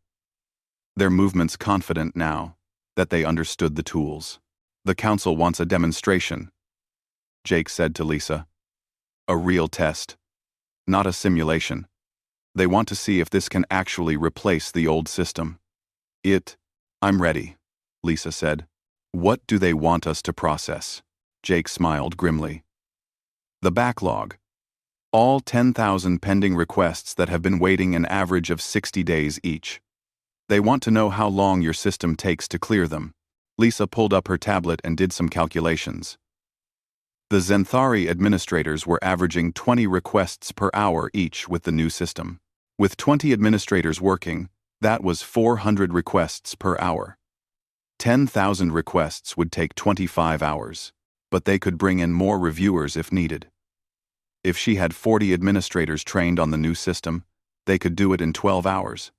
their movements confident now that they understood the tools. "The council wants a demonstration," Jake said to Lisa. "A real test, not a simulation. They want to see if this can actually replace the old system." "I'm ready," Lisa said. "What do they want us to process?" Jake smiled grimly. "The backlog. All 10,000 pending requests that have been waiting an average of 60 days each. They want to know how long your system takes to clear them." Lisa pulled up her tablet and did some calculations. The Zenthari administrators were averaging 20 requests per hour each with the new system. With 20 administrators working, that was 400 requests per hour. 10,000 requests would take 25 hours, but they could bring in more reviewers if needed. If she had 40 administrators trained on the new system, they could do it in 12 hours.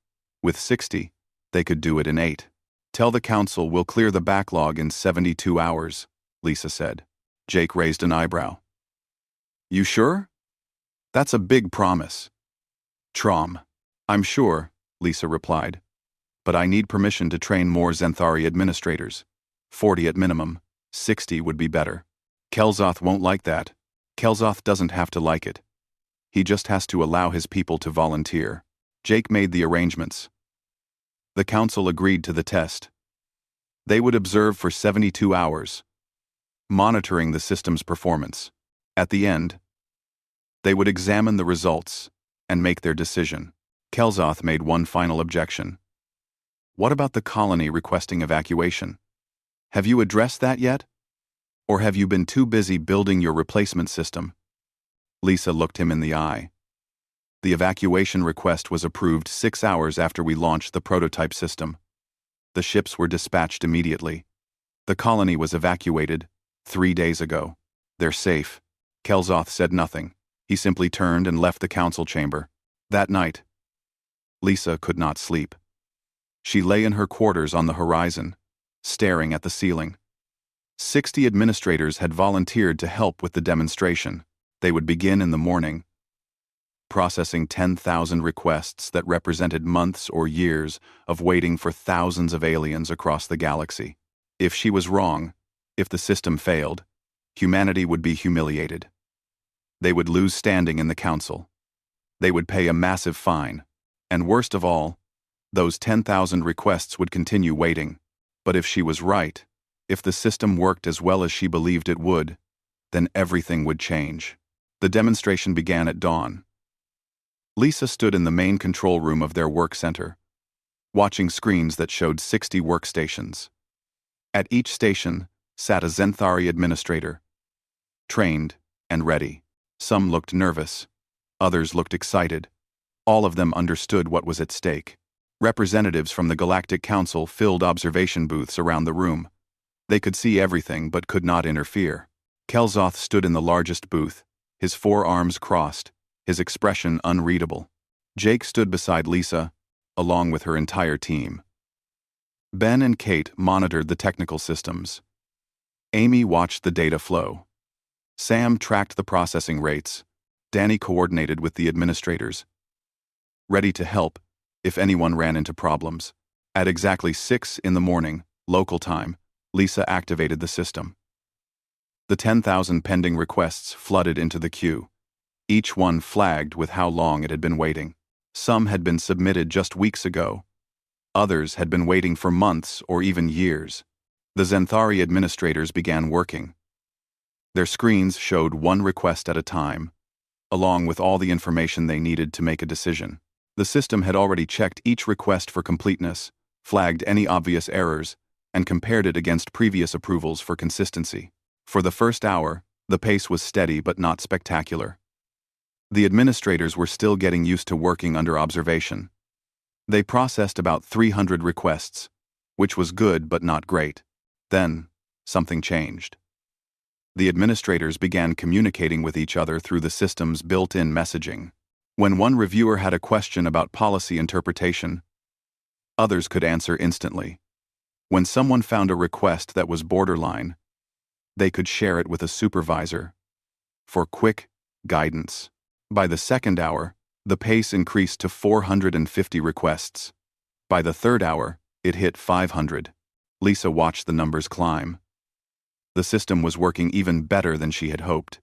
With 60, they could do it in 8. "Tell the council we'll clear the backlog in 72 hours, Lisa said. Jake raised an eyebrow. "You sure? That's a big promise." "Trom. I'm sure," Lisa replied. "But I need permission to train more Zenthari administrators. 40 at minimum, 60 would be better." "Kelzoth won't like that." "Kelzoth doesn't have to like it. He just has to allow his people to volunteer." Jake made the arrangements. The council agreed to the test. They would observe for 72 hours, monitoring the system's performance. At the end, they would examine the results and make their decision. Kelzoth made one final objection. What about the colony requesting evacuation? Have you addressed that yet? Or have you been too busy building your replacement system? Lisa looked him in the eye. The evacuation request was approved 6 hours after we launched the prototype system. The ships were dispatched immediately. The colony was evacuated 3 days ago. They're safe. Kelzoth said nothing. He simply turned and left the council chamber. That night, Lisa could not sleep. She lay in her quarters on the horizon, staring at the ceiling. 60 administrators had volunteered to help with the demonstration. They would begin in the morning, processing 10,000 requests that represented months or years of waiting for thousands of aliens across the galaxy. If she was wrong, if the system failed, humanity would be humiliated. They would lose standing in the council. They would pay a massive fine. And worst of all, those 10,000 requests would continue waiting. But if she was right, if the system worked as well as she believed it would, then everything would change. The demonstration began at dawn. Lisa stood in the main control room of their work center, watching screens that showed 60 workstations. At each station sat a Zenthari administrator, trained and ready. Some looked nervous, others looked excited. All of them understood what was at stake. Representatives from the Galactic Council filled observation booths around the room. They could see everything but could not interfere. Kelzoth stood in the largest booth, his forearms crossed, his expression unreadable. Jake stood beside Lisa, along with her entire team. Ben and Kate monitored the technical systems. Amy watched the data flow. Sam tracked the processing rates. Danny coordinated with the administrators, ready to help if anyone ran into problems. At exactly 6 in the morning, local time, Lisa activated the system. The 10,000 pending requests flooded into the queue, each one flagged with how long it had been waiting. Some had been submitted just weeks ago. Others had been waiting for months or even years. The Zenthari administrators began working. Their screens showed one request at a time, along with all the information they needed to make a decision. The system had already checked each request for completeness, flagged any obvious errors, and compared it against previous approvals for consistency. For the first hour, the pace was steady but not spectacular. The administrators were still getting used to working under observation. They processed about 300 requests, which was good but not great. Then, something changed. The administrators began communicating with each other through the system's built-in messaging. When one reviewer had a question about policy interpretation, others could answer instantly. When someone found a request that was borderline, they could share it with a supervisor for quick guidance. By the second hour, the pace increased to 450 requests. By the third hour, it hit 500. Lisa watched the numbers climb. The system was working even better than she had hoped.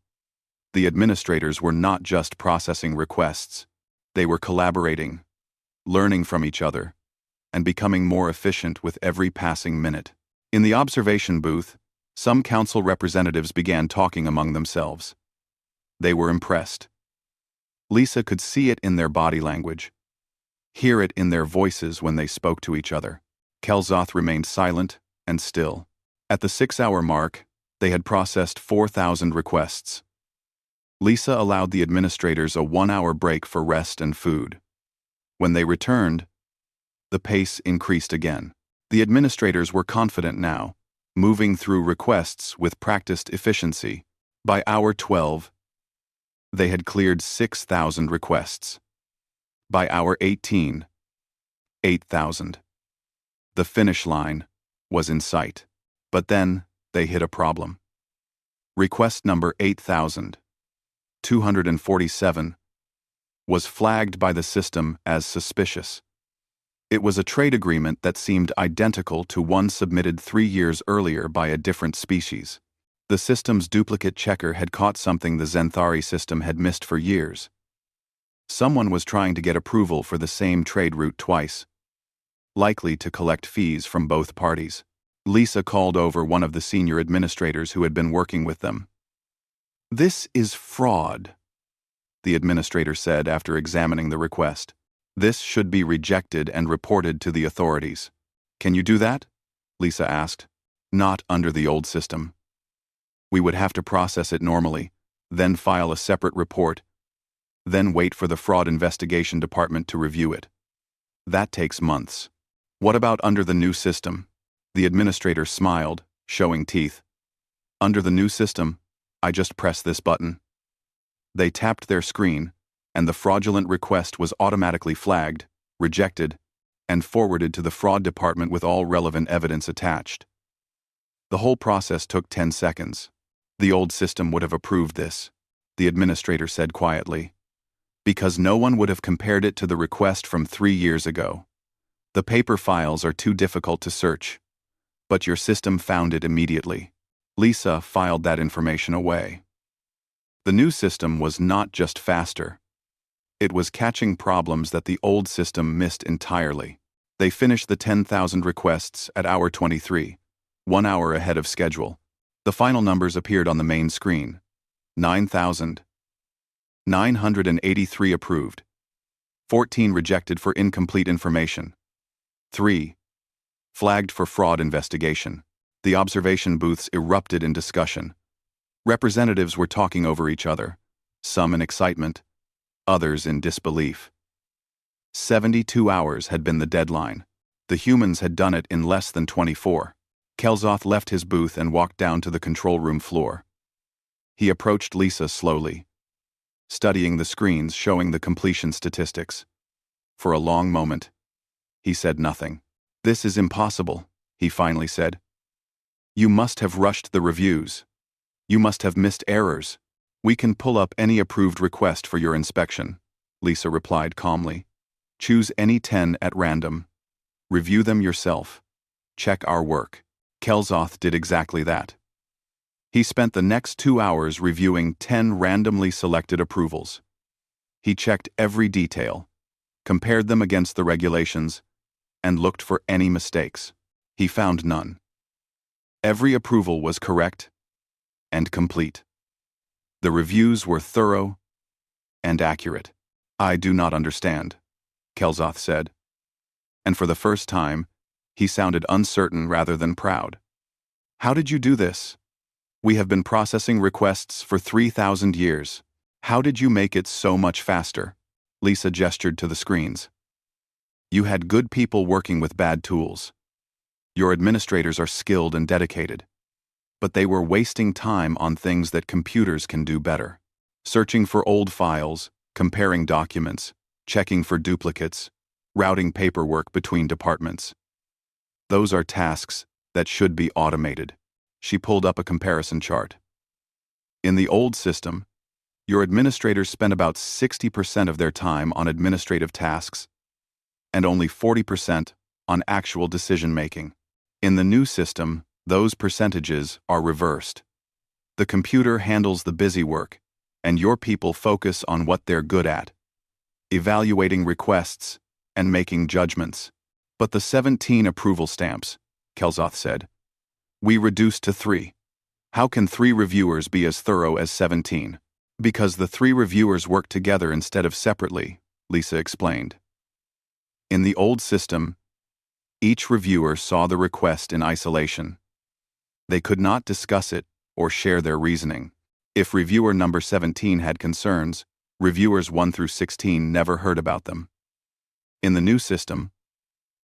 The administrators were not just processing requests. They were collaborating, learning from each other, and becoming more efficient with every passing minute. In the observation booth, some council representatives began talking among themselves. They were impressed. Lisa could see it in their body language, hear it in their voices when they spoke to each other. Kelzoth remained silent and still. At the 6-hour mark, they had processed 4,000 requests. Lisa allowed the administrators a 1-hour break for rest and food. When they returned, the pace increased again. The administrators were confident now, moving through requests with practiced efficiency. By hour 12, they had cleared 6,000 requests. By hour 18, 8,000. The finish line was in sight. But then, they hit a problem. Request number 8,247 was flagged by the system as suspicious. It was a trade agreement that seemed identical to one submitted 3 years earlier by a different species. The system's duplicate checker had caught something the Zenthari system had missed for years. Someone was trying to get approval for the same trade route twice, likely to collect fees from both parties. Lisa called over one of the senior administrators who had been working with them. "This is fraud," the administrator said after examining the request. "This should be rejected and reported to the authorities." "Can you do that?" Lisa asked. "Not under the old system. We would have to process it normally, then file a separate report, then wait for the fraud investigation department to review it. That takes months." "What about under the new system?" The administrator smiled, showing teeth. "Under the new system, I just press this button." They tapped their screen, and the fraudulent request was automatically flagged, rejected, and forwarded to the fraud department with all relevant evidence attached. The whole process took 10 seconds. "The old system would have approved this," the administrator said quietly, "because no one would have compared it to the request from 3 years ago. The paper files are too difficult to search, but your system found it immediately." Lisa filed that information away. The new system was not just faster. It was catching problems that the old system missed entirely. They finished the 10,000 requests at hour 23, 1 hour ahead of schedule. The final numbers appeared on the main screen. 9,983 approved. 14 rejected for incomplete information. 3 flagged for fraud investigation. The observation booths erupted in discussion. Representatives were talking over each other, some in excitement, others in disbelief. 72 hours had been the deadline. The humans had done it in less than 24. Kelzoth left his booth and walked down to the control room floor. He approached Lisa slowly, studying the screens showing the completion statistics. For a long moment, he said nothing. "This is impossible," he finally said. "You must have rushed the reviews. You must have missed errors. We can pull up any approved request for your inspection," Lisa replied calmly. "Choose any 10 at random. Review them yourself. Check our work." Kelzoth did exactly that. He spent the next 2 hours reviewing 10 randomly selected approvals. He checked every detail, compared them against the regulations, and looked for any mistakes. He found none. Every approval was correct and complete. The reviews were thorough and accurate. "I do not understand," Kelzoth said. And for the first time, he sounded uncertain rather than proud. "How did you do this? We have been processing requests for 3,000 years. How did you make it so much faster?" Lisa gestured to the screens. "You had good people working with bad tools. Your administrators are skilled and dedicated. But they were wasting time on things that computers can do better. Searching for old files, comparing documents, checking for duplicates, routing paperwork between departments. Those are tasks that should be automated." She pulled up a comparison chart. "In the old system, your administrators spent about 60% of their time on administrative tasks and only 40% on actual decision-making. In the new system, those percentages are reversed. The computer handles the busy work, and your people focus on what they're good at, evaluating requests and making judgments." "But the 17 approval stamps," Kelzoth said, "we reduced to 3. How can 3 reviewers be as thorough as 17? "Because the 3 reviewers work together instead of separately," Lisa explained. "In the old system, each reviewer saw the request in isolation. They could not discuss it or share their reasoning. If reviewer number 17 had concerns, reviewers 1 through 16 never heard about them. In the new system,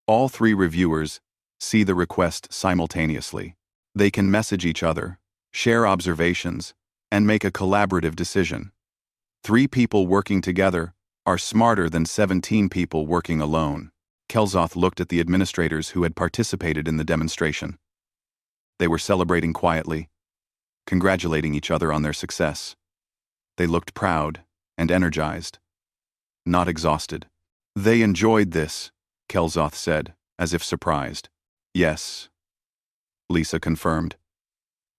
all 3 reviewers see the request simultaneously. They can message each other, share observations, and make a collaborative decision. 3 people working together are smarter than 17 people working alone." Kelzoth looked at the administrators who had participated in the demonstration. They were celebrating quietly, congratulating each other on their success. They looked proud and energized, not exhausted. "They enjoyed this," Kelzoth said, as if surprised. "Yes," Lisa confirmed,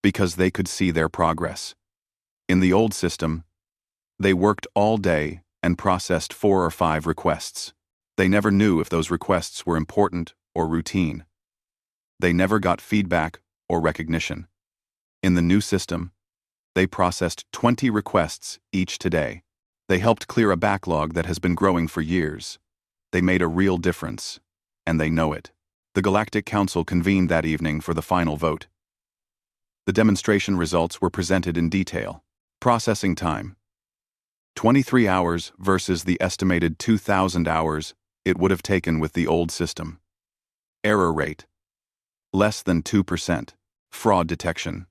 "because they could see their progress. In the old system, they worked all day and processed 4 or 5 requests. They never knew if those requests were important or routine. They never got feedback or recognition. In the new system, they processed 20 requests each today. They helped clear a backlog that has been growing for years. They made a real difference, and they know it. The Galactic Council convened that evening for the final vote. The demonstration results were presented in detail. Processing time: 23 hours versus the estimated 2,000 hours it would have taken with the old system. Error rate: less than 2%. Fraud detection: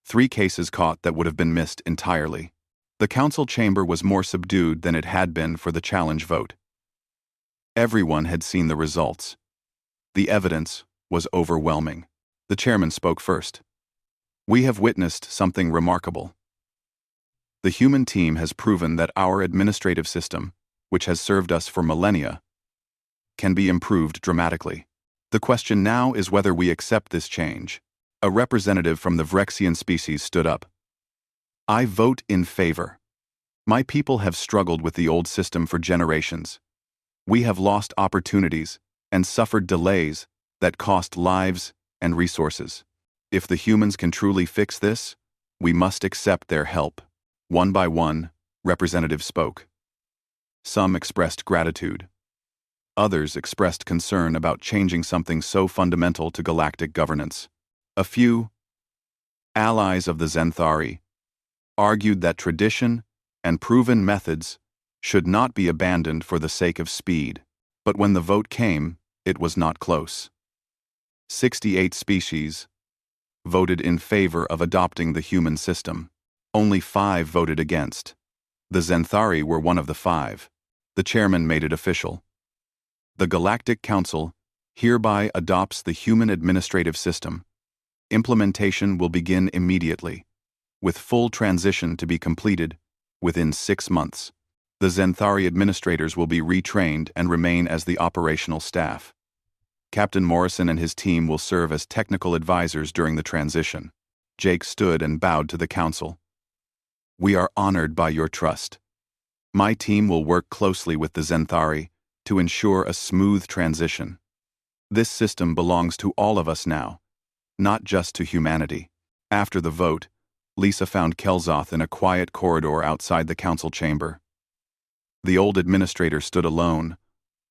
3 cases caught that would have been missed entirely. The council chamber was more subdued than it had been for the challenge vote. Everyone had seen the results. The evidence was overwhelming. The chairman spoke first. "We have witnessed something remarkable. The human team has proven that our administrative system, which has served us for millennia, can be improved dramatically. The question now is whether we accept this change." A representative from the Vrexian species stood up. "I vote in favor. My people have struggled with the old system for generations. We have lost opportunities and suffered delays that cost lives and resources. If the humans can truly fix this, we must accept their help." One by one, representatives spoke. Some expressed gratitude. Others expressed concern about changing something so fundamental to galactic governance. A few, allies of the Zenthari, argued that tradition and proven methods should not be abandoned for the sake of speed. But when the vote came, it was not close. 68 species voted in favor of adopting the human system. Only 5 voted against. The Zenthari were one of the 5. The chairman made it official. The Galactic Council hereby adopts the human administrative system. Implementation will begin immediately, with full transition to be completed within 6 months. The Zenthari administrators will be retrained and remain as the operational staff. Captain Morrison and his team will serve as technical advisors during the transition. Jake stood and bowed to the council. "We are honored by your trust. My team will work closely with the Zenthari to ensure a smooth transition. This system belongs to all of us now, not just to humanity." After the vote, Lisa found Kelzoth in a quiet corridor outside the council chamber. The old administrator stood alone,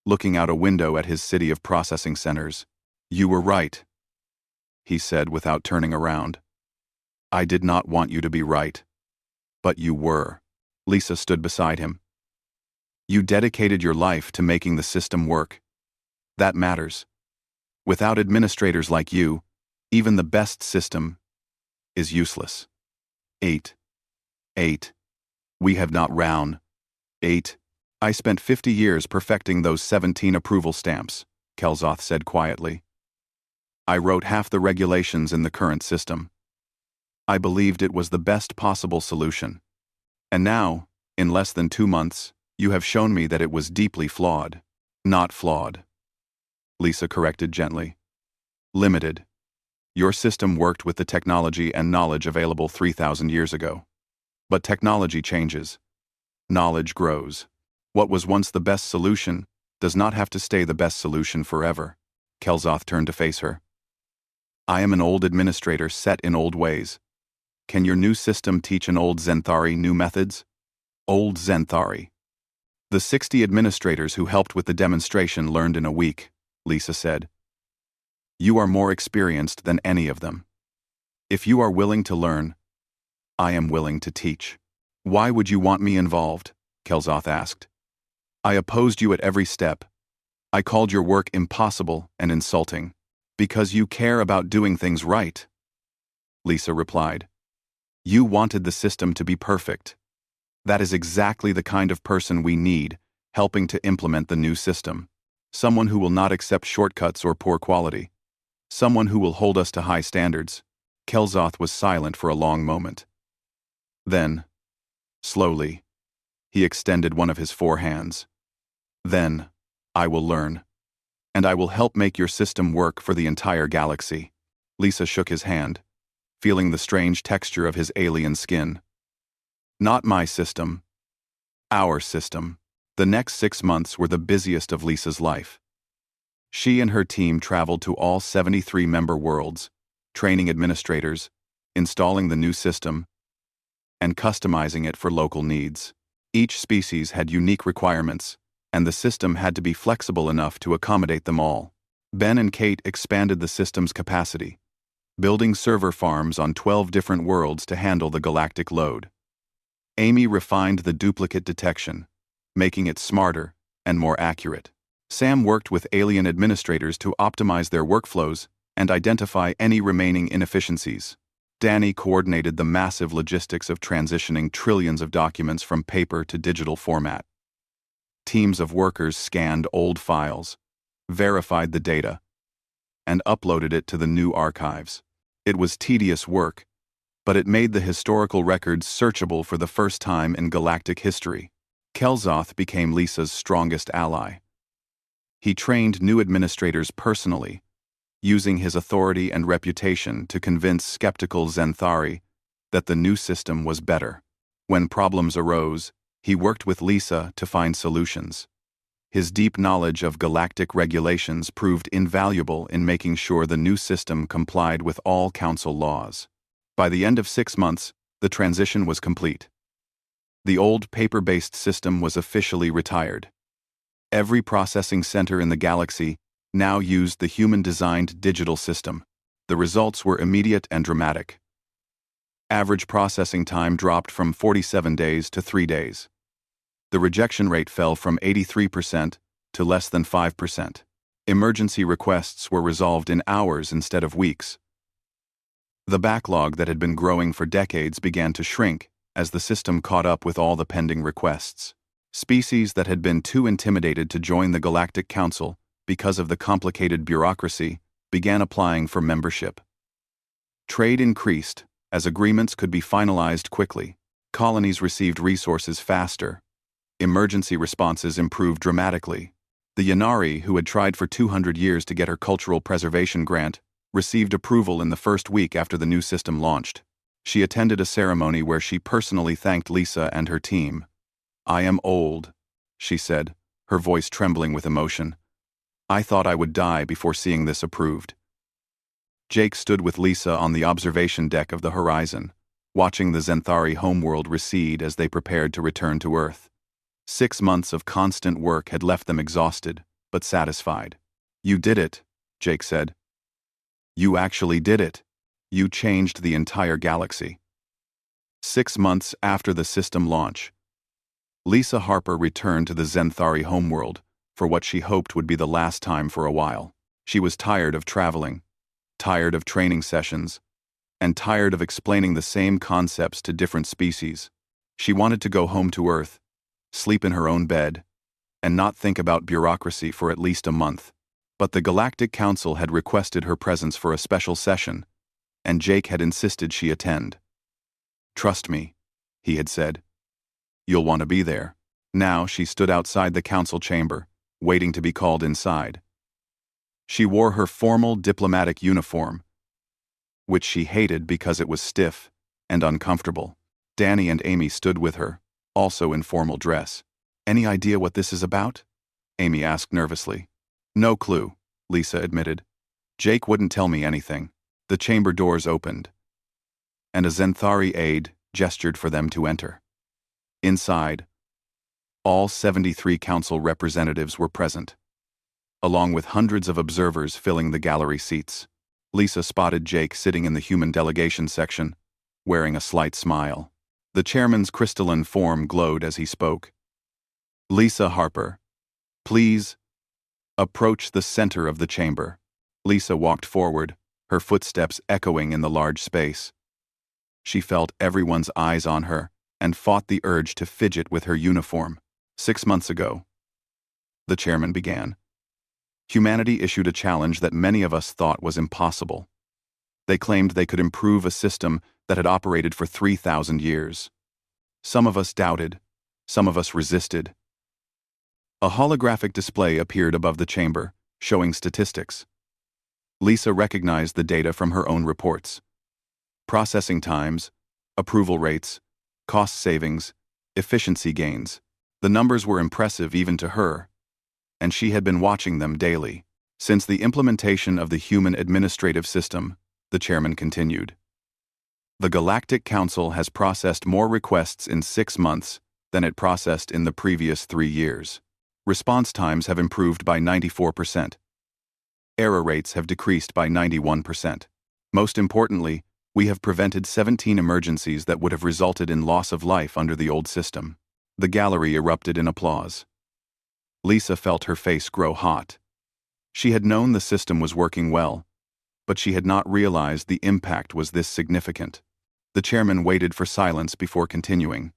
looking out a window at his city of processing centers. "You were right," he said without turning around. "I did not want you to be right, but you were." Lisa stood beside him. "You dedicated your life to making the system work. That matters. Without administrators like you, even the best system is useless." 8. We have not round. 8. I spent 50 years perfecting those 17 approval stamps, Kelzoth said quietly. I wrote half the regulations in the current system. I believed it was the best possible solution. And now, in less than 2 months, you have shown me that it was deeply flawed. Not flawed, Lisa corrected gently. Limited. Your system worked with the technology and knowledge available 3,000 years ago. But technology changes. Knowledge grows. What was once the best solution does not have to stay the best solution forever. Kelzoth turned to face her. I am an old administrator set in old ways. Can your new system teach an old Zenthari new methods? Old Zenthari. The 60 administrators who helped with the demonstration learned in a week, Lisa said. You are more experienced than any of them. If you are willing to learn, I am willing to teach. Why would you want me involved? Kelzoth asked. I opposed you at every step. I called your work impossible and insulting. Because you care about doing things right. Lisa replied. You wanted the system to be perfect. That is exactly the kind of person we need, helping to implement the new system. Someone who will not accept shortcuts or poor quality. Someone who will hold us to high standards. Kelzoth was silent for a long moment. Then, slowly, he extended one of his 4 hands. Then, I will learn. And I will help make your system work for the entire galaxy. Lisa shook his hand, feeling the strange texture of his alien skin. Not my system. Our system. The next 6 months were the busiest of Lisa's life. She and her team traveled to all 73 member worlds, training administrators, installing the new system, and customizing it for local needs. Each species had unique requirements, and the system had to be flexible enough to accommodate them all. Ben and Kate expanded the system's capacity, building server farms on 12 different worlds to handle the galactic load. Amy refined the duplicate detection, making it smarter and more accurate. Sam worked with alien administrators to optimize their workflows and identify any remaining inefficiencies. Danny coordinated the massive logistics of transitioning trillions of documents from paper to digital format. Teams of workers scanned old files, verified the data, and uploaded it to the new archives. It was tedious work, but it made the historical records searchable for the first time in galactic history. Kelzoth became Lisa's strongest ally. He trained new administrators personally, using his authority and reputation to convince skeptical Zenthari that the new system was better. When problems arose, he worked with Lisa to find solutions. His deep knowledge of galactic regulations proved invaluable in making sure the new system complied with all council laws. By the end of 6 months, the transition was complete. The old paper-based system was officially retired. Every processing center in the galaxy now used the human-designed digital system. The results were immediate and dramatic. Average processing time dropped from 47 days to 3 days. The rejection rate fell from 83% to less than 5%. Emergency requests were resolved in hours instead of weeks. The backlog that had been growing for decades began to shrink as the system caught up with all the pending requests. Species that had been too intimidated to join the Galactic Council because of the complicated bureaucracy began applying for membership. Trade increased as agreements could be finalized quickly. Colonies received resources faster. Emergency responses improved dramatically. The Yanari, who had tried for 200 years to get her cultural preservation grant, received approval in the first week after the new system launched. She attended a ceremony where she personally thanked Lisa and her team. "I am old," she said, her voice trembling with emotion. "I thought I would die before seeing this approved." Jake stood with Lisa on the observation deck of the horizon, watching the Zenthari homeworld recede as they prepared to return to Earth. 6 months of constant work had left them exhausted, but satisfied. "You did it," Jake said. "You actually did it. You changed the entire galaxy." 6 months after the system launch, Lisa Harper returned to the Zenthari homeworld for what she hoped would be the last time for a while. She was tired of traveling, tired of training sessions, and tired of explaining the same concepts to different species. She wanted to go home to Earth, sleep in her own bed, and not think about bureaucracy for at least a month. But the Galactic Council had requested her presence for a special session, and Jake had insisted she attend. "Trust me," he had said. "You'll want to be there." Now she stood outside the council chamber, waiting to be called inside. She wore her formal diplomatic uniform, which she hated because it was stiff and uncomfortable. Danny and Amy stood with her, also in formal dress. "Any idea what this is about?" Amy asked nervously. "No clue," Lisa admitted. "Jake wouldn't tell me anything." The chamber doors opened, and a Zenthari aide gestured for them to enter. Inside, all 73 council representatives were present, along with hundreds of observers filling the gallery seats. Lisa spotted Jake sitting in the human delegation section, wearing a slight smile. The chairman's crystalline form glowed as he spoke. "Lisa Harper, please approach the center of the chamber." Lisa walked forward, her footsteps echoing in the large space. She felt everyone's eyes on her and fought the urge to fidget with her uniform. 6 months ago, the chairman began, humanity issued a challenge that many of us thought was impossible. They claimed they could improve a system that had operated for 3,000 years. Some of us doubted, some of us resisted. A holographic display appeared above the chamber, showing statistics. Lisa recognized the data from her own reports. Processing times, approval rates, cost savings, efficiency gains. The numbers were impressive even to her, and she had been watching them daily. Since the implementation of the human administrative system, the chairman continued, the Galactic Council has processed more requests in 6 months than it processed in the previous 3 years. Response times have improved by 94%. Error rates have decreased by 91%. Most importantly, we have prevented 17 emergencies that would have resulted in loss of life under the old system. The gallery erupted in applause. Lisa felt her face grow hot. She had known the system was working well, but she had not realized the impact was this significant. The chairman waited for silence before continuing.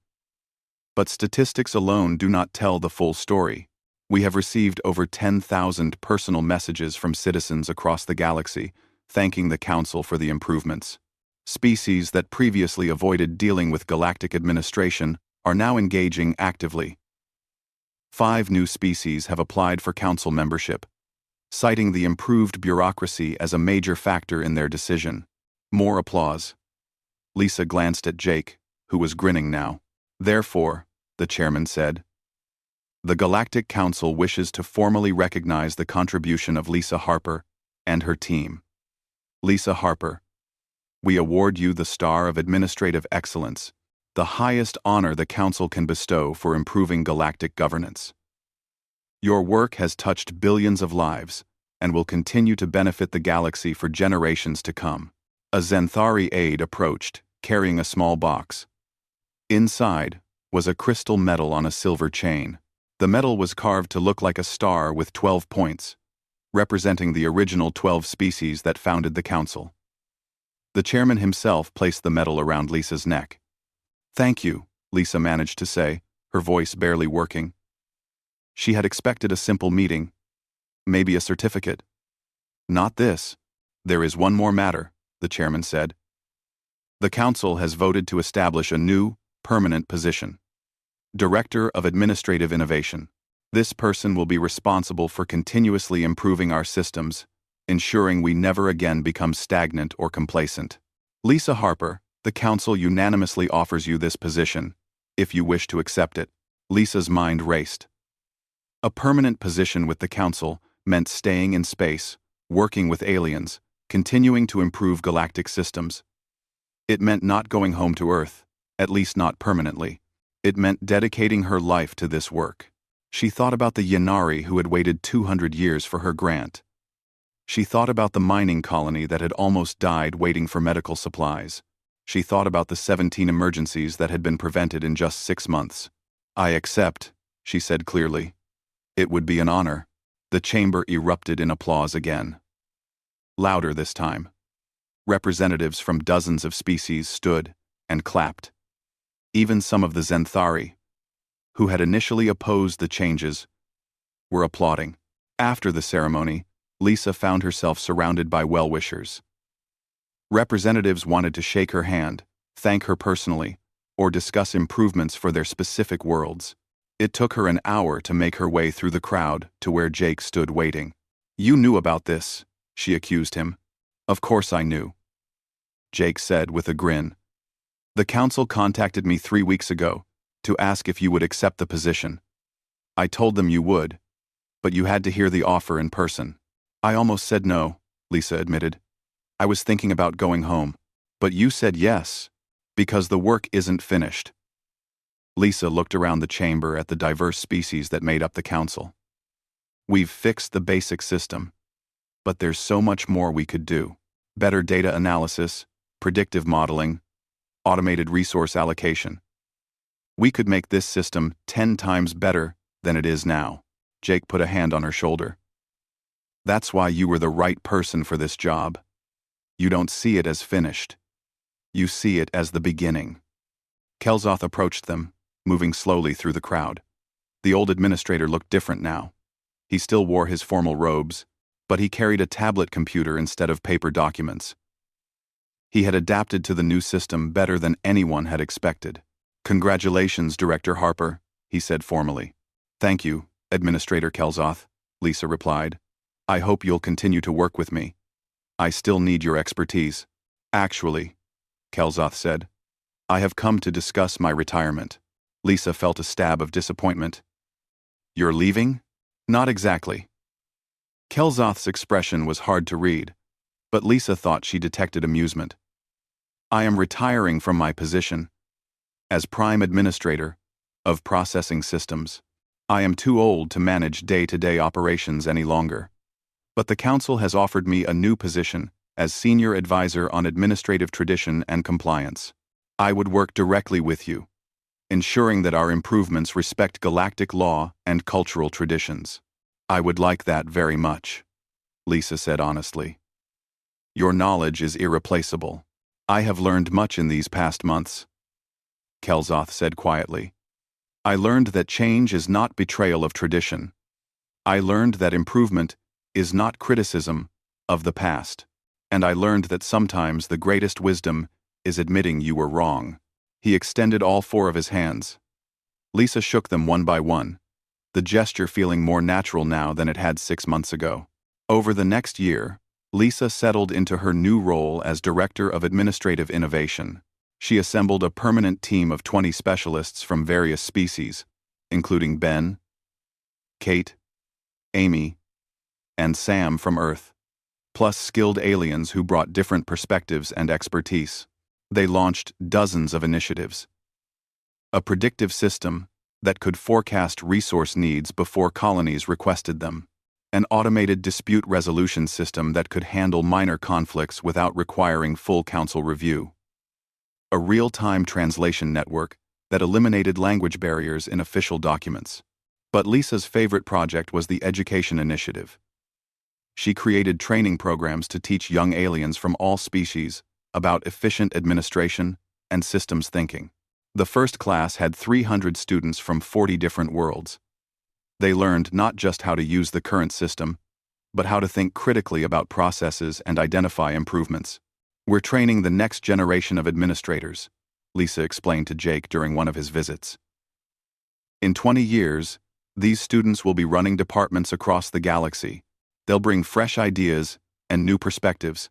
But statistics alone do not tell the full story. We have received over 10,000 personal messages from citizens across the galaxy, thanking the Council for the improvements. Species that previously avoided dealing with galactic administration are now engaging actively. 5 new species have applied for Council membership, citing the improved bureaucracy as a major factor in their decision. More applause. Lisa glanced at Jake, who was grinning now. Therefore, the chairman said, the Galactic Council wishes to formally recognize the contribution of Lisa Harper and her team. Lisa Harper, we award you the Star of Administrative Excellence, the highest honor the Council can bestow for improving galactic governance. Your work has touched billions of lives and will continue to benefit the galaxy for generations to come. A Zenthari aide approached, carrying a small box. Inside was a crystal medal on a silver chain. The medal was carved to look like a star with 12 points, representing the original 12 species that founded the Council. The chairman himself placed the medal around Lisa's neck. Thank you, Lisa managed to say, her voice barely working. She had expected a simple meeting, maybe a certificate. Not this. There is one more matter, the chairman said. The Council has voted to establish a new, permanent position. Director of Administrative Innovation. This person will be responsible for continuously improving our systems, ensuring we never again become stagnant or complacent. Lisa Harper, the Council unanimously offers you this position, if you wish to accept it. Lisa's mind raced. A permanent position with the Council meant staying in space, working with aliens, continuing to improve galactic systems. It meant not going home to Earth, at least not permanently. It meant dedicating her life to this work. She thought about the Yanari who had waited 200 years for her grant. She thought about the mining colony that had almost died waiting for medical supplies. She thought about the 17 emergencies that had been prevented in just 6 months. I accept, she said clearly. It would be an honor. The chamber erupted in applause again. Louder this time. Representatives from dozens of species stood and clapped. Even some of the Zenthari, who had initially opposed the changes, were applauding. After the ceremony, Lisa found herself surrounded by well-wishers. Representatives wanted to shake her hand, thank her personally, or discuss improvements for their specific worlds. It took her an hour to make her way through the crowd to where Jake stood waiting. You knew about this, she accused him. Of course I knew, Jake said with a grin. The Council contacted me 3 weeks ago to ask if you would accept the position. I told them you would, but you had to hear the offer in person. I almost said no, Lisa admitted. I was thinking about going home, but you said yes, because the work isn't finished. Lisa looked around the chamber at the diverse species that made up the Council. We've fixed the basic system, but there's so much more we could do. Better data analysis, predictive modeling, automated resource allocation. We could make this system 10 times better than it is now. Jake put a hand on her shoulder. That's why you were the right person for this job. You don't see it as finished. You see it as the beginning. Kelzoth approached them, moving slowly through the crowd. The old administrator looked different now. He still wore his formal robes, but he carried a tablet computer instead of paper documents. He had adapted to the new system better than anyone had expected. Congratulations, Director Harper, he said formally. Thank you, Administrator Kelzoth, Lisa replied. I hope you'll continue to work with me. I still need your expertise. Actually, Kelzoth said, I have come to discuss my retirement. Lisa felt a stab of disappointment. You're leaving? Not exactly. Kelzoth's expression was hard to read, but Lisa thought she detected amusement. I am retiring from my position as Prime Administrator of Processing Systems. I am too old to manage day-to-day operations any longer. But the Council has offered me a new position as Senior Advisor on Administrative Tradition and Compliance. I would work directly with you, ensuring that our improvements respect galactic law and cultural traditions. I would like that very much, Lisa said honestly. Your knowledge is irreplaceable. I have learned much in these past months, Kelzoth said quietly. I learned that change is not betrayal of tradition. I learned that improvement is not criticism of the past. And I learned that sometimes the greatest wisdom is admitting you were wrong. He extended all four of his hands. Lisa shook them one by one, the gesture feeling more natural now than it had 6 months ago. Over the next year, Lisa settled into her new role as Director of Administrative Innovation. She assembled a permanent team of 20 specialists from various species, including Ben, Kate, Amy, and Sam from Earth, plus skilled aliens who brought different perspectives and expertise. They launched dozens of initiatives. A predictive system that could forecast resource needs before colonies requested them. An automated dispute resolution system that could handle minor conflicts without requiring full council review. A real-time translation network that eliminated language barriers in official documents. But Lisa's favorite project was the Education Initiative. She created training programs to teach young aliens from all species about efficient administration and systems thinking. The first class had 300 students from 40 different worlds. They learned not just how to use the current system, but how to think critically about processes and identify improvements. We're training the next generation of administrators, Lisa explained to Jake during one of his visits. In 20 years, these students will be running departments across the galaxy. They'll bring fresh ideas and new perspectives.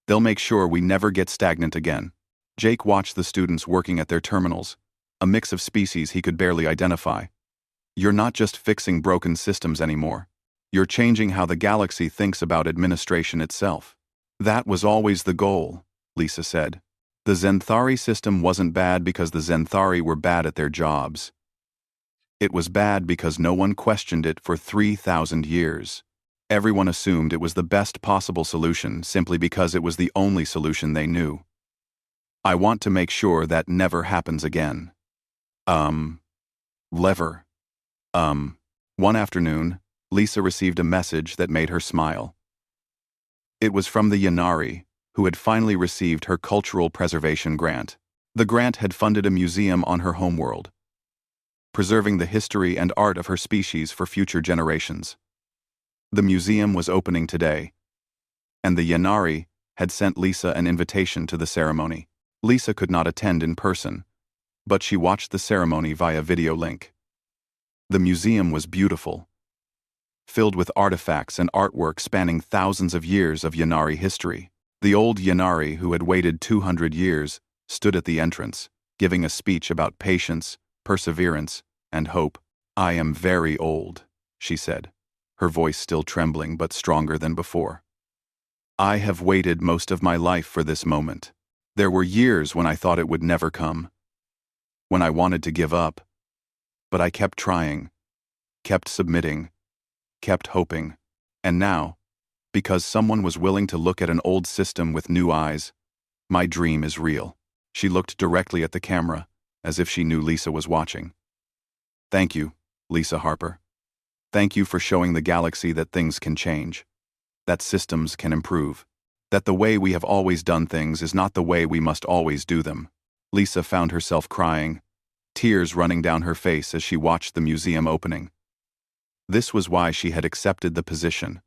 They'll make sure we never get stagnant again. Jake watched the students working at their terminals, a mix of species he could barely identify. You're not just fixing broken systems anymore. You're changing how the galaxy thinks about administration itself. That was always the goal, Lisa said. The Zenthari system wasn't bad because the Zenthari were bad at their jobs. It was bad because no one questioned it for 3,000 years. Everyone assumed it was the best possible solution simply because it was the only solution they knew. I want to make sure that never happens again. Lever. One afternoon, Lisa received a message that made her smile. It was from the Yanari, who had finally received her cultural preservation grant. The grant had funded a museum on her homeworld, preserving the history and art of her species for future generations. The museum was opening today, and the Yanari had sent Lisa an invitation to the ceremony. Lisa could not attend in person, but she watched the ceremony via video link. The museum was beautiful, filled with artifacts and artwork spanning thousands of years of Yanari history. The old Yanari, who had waited 200 years, stood at the entrance, giving a speech about patience, perseverance, and hope. I am very old, she said, her voice still trembling but stronger than before. I have waited most of my life for this moment. There were years when I thought it would never come, when I wanted to give up. But I kept trying, kept submitting, kept hoping. And now, because someone was willing to look at an old system with new eyes, my dream is real. She looked directly at the camera, as if she knew Lisa was watching. Thank you, Lisa Harper. Thank you for showing the galaxy that things can change, that systems can improve, that the way we have always done things is not the way we must always do them. Lisa found herself crying, tears running down her face as she watched the museum opening. This was why she had accepted the position.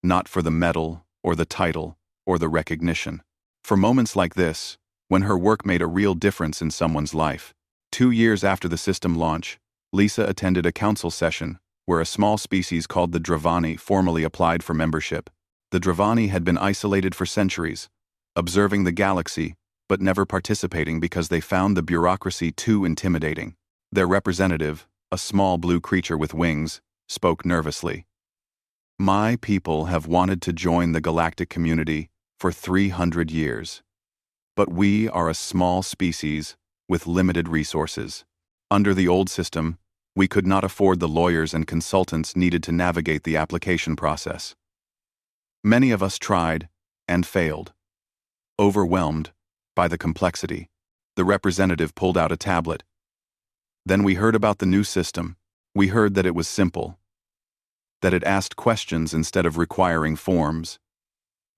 Not for the medal, or the title, or the recognition. For moments like this, when her work made a real difference in someone's life. 2 years after the system launch, Lisa attended a council session where a small species called the Dravani formally applied for membership. The Dravani had been isolated for centuries, observing the galaxy, but never participating because they found the bureaucracy too intimidating. Their representative, a small blue creature with wings, spoke nervously. My people have wanted to join the galactic community for 300 years. But we are a small species with limited resources. Under the old system, we could not afford the lawyers and consultants needed to navigate the application process. Many of us tried and failed. Overwhelmed by the complexity, the representative pulled out a tablet. Then we heard about the new system. We heard that it was simple, that it asked questions instead of requiring forms,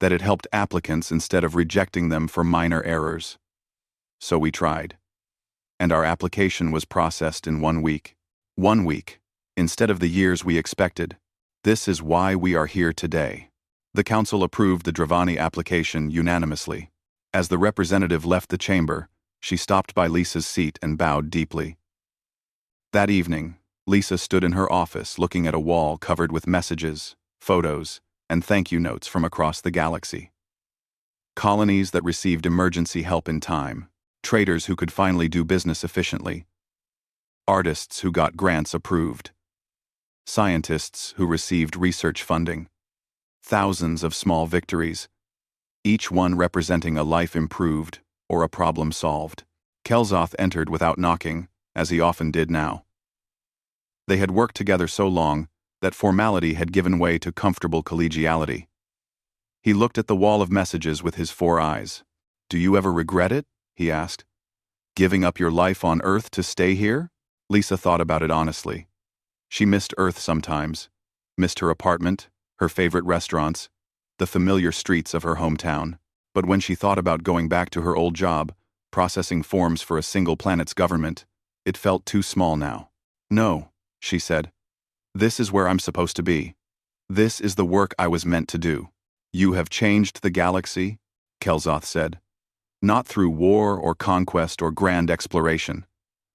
that it helped applicants instead of rejecting them for minor errors. So we tried. And our application was processed in 1 week. 1 week, instead of the years we expected. This is why we are here today. The council approved the Dravani application unanimously. As the representative left the chamber, she stopped by Lisa's seat and bowed deeply. That evening, Lisa stood in her office looking at a wall covered with messages, photos, and thank you notes from across the galaxy. Colonies that received emergency help in time, traders who could finally do business efficiently, artists who got grants approved, scientists who received research funding, thousands of small victories, each one representing a life improved or a problem solved. Kelzoth entered without knocking, as he often did now. They had worked together so long that formality had given way to comfortable collegiality. He looked at the wall of messages with his 4 eyes. "Do you ever regret it?" he asked. "Giving up your life on Earth to stay here?" Lisa thought about it honestly. She missed Earth sometimes, missed her apartment, her favorite restaurants, the familiar streets of her hometown. But when she thought about going back to her old job, processing forms for a single planet's government, it felt too small now. "No," she said. "This is where I'm supposed to be. This is the work I was meant to do." "You have changed the galaxy," Kelzoth said. "Not through war or conquest or grand exploration.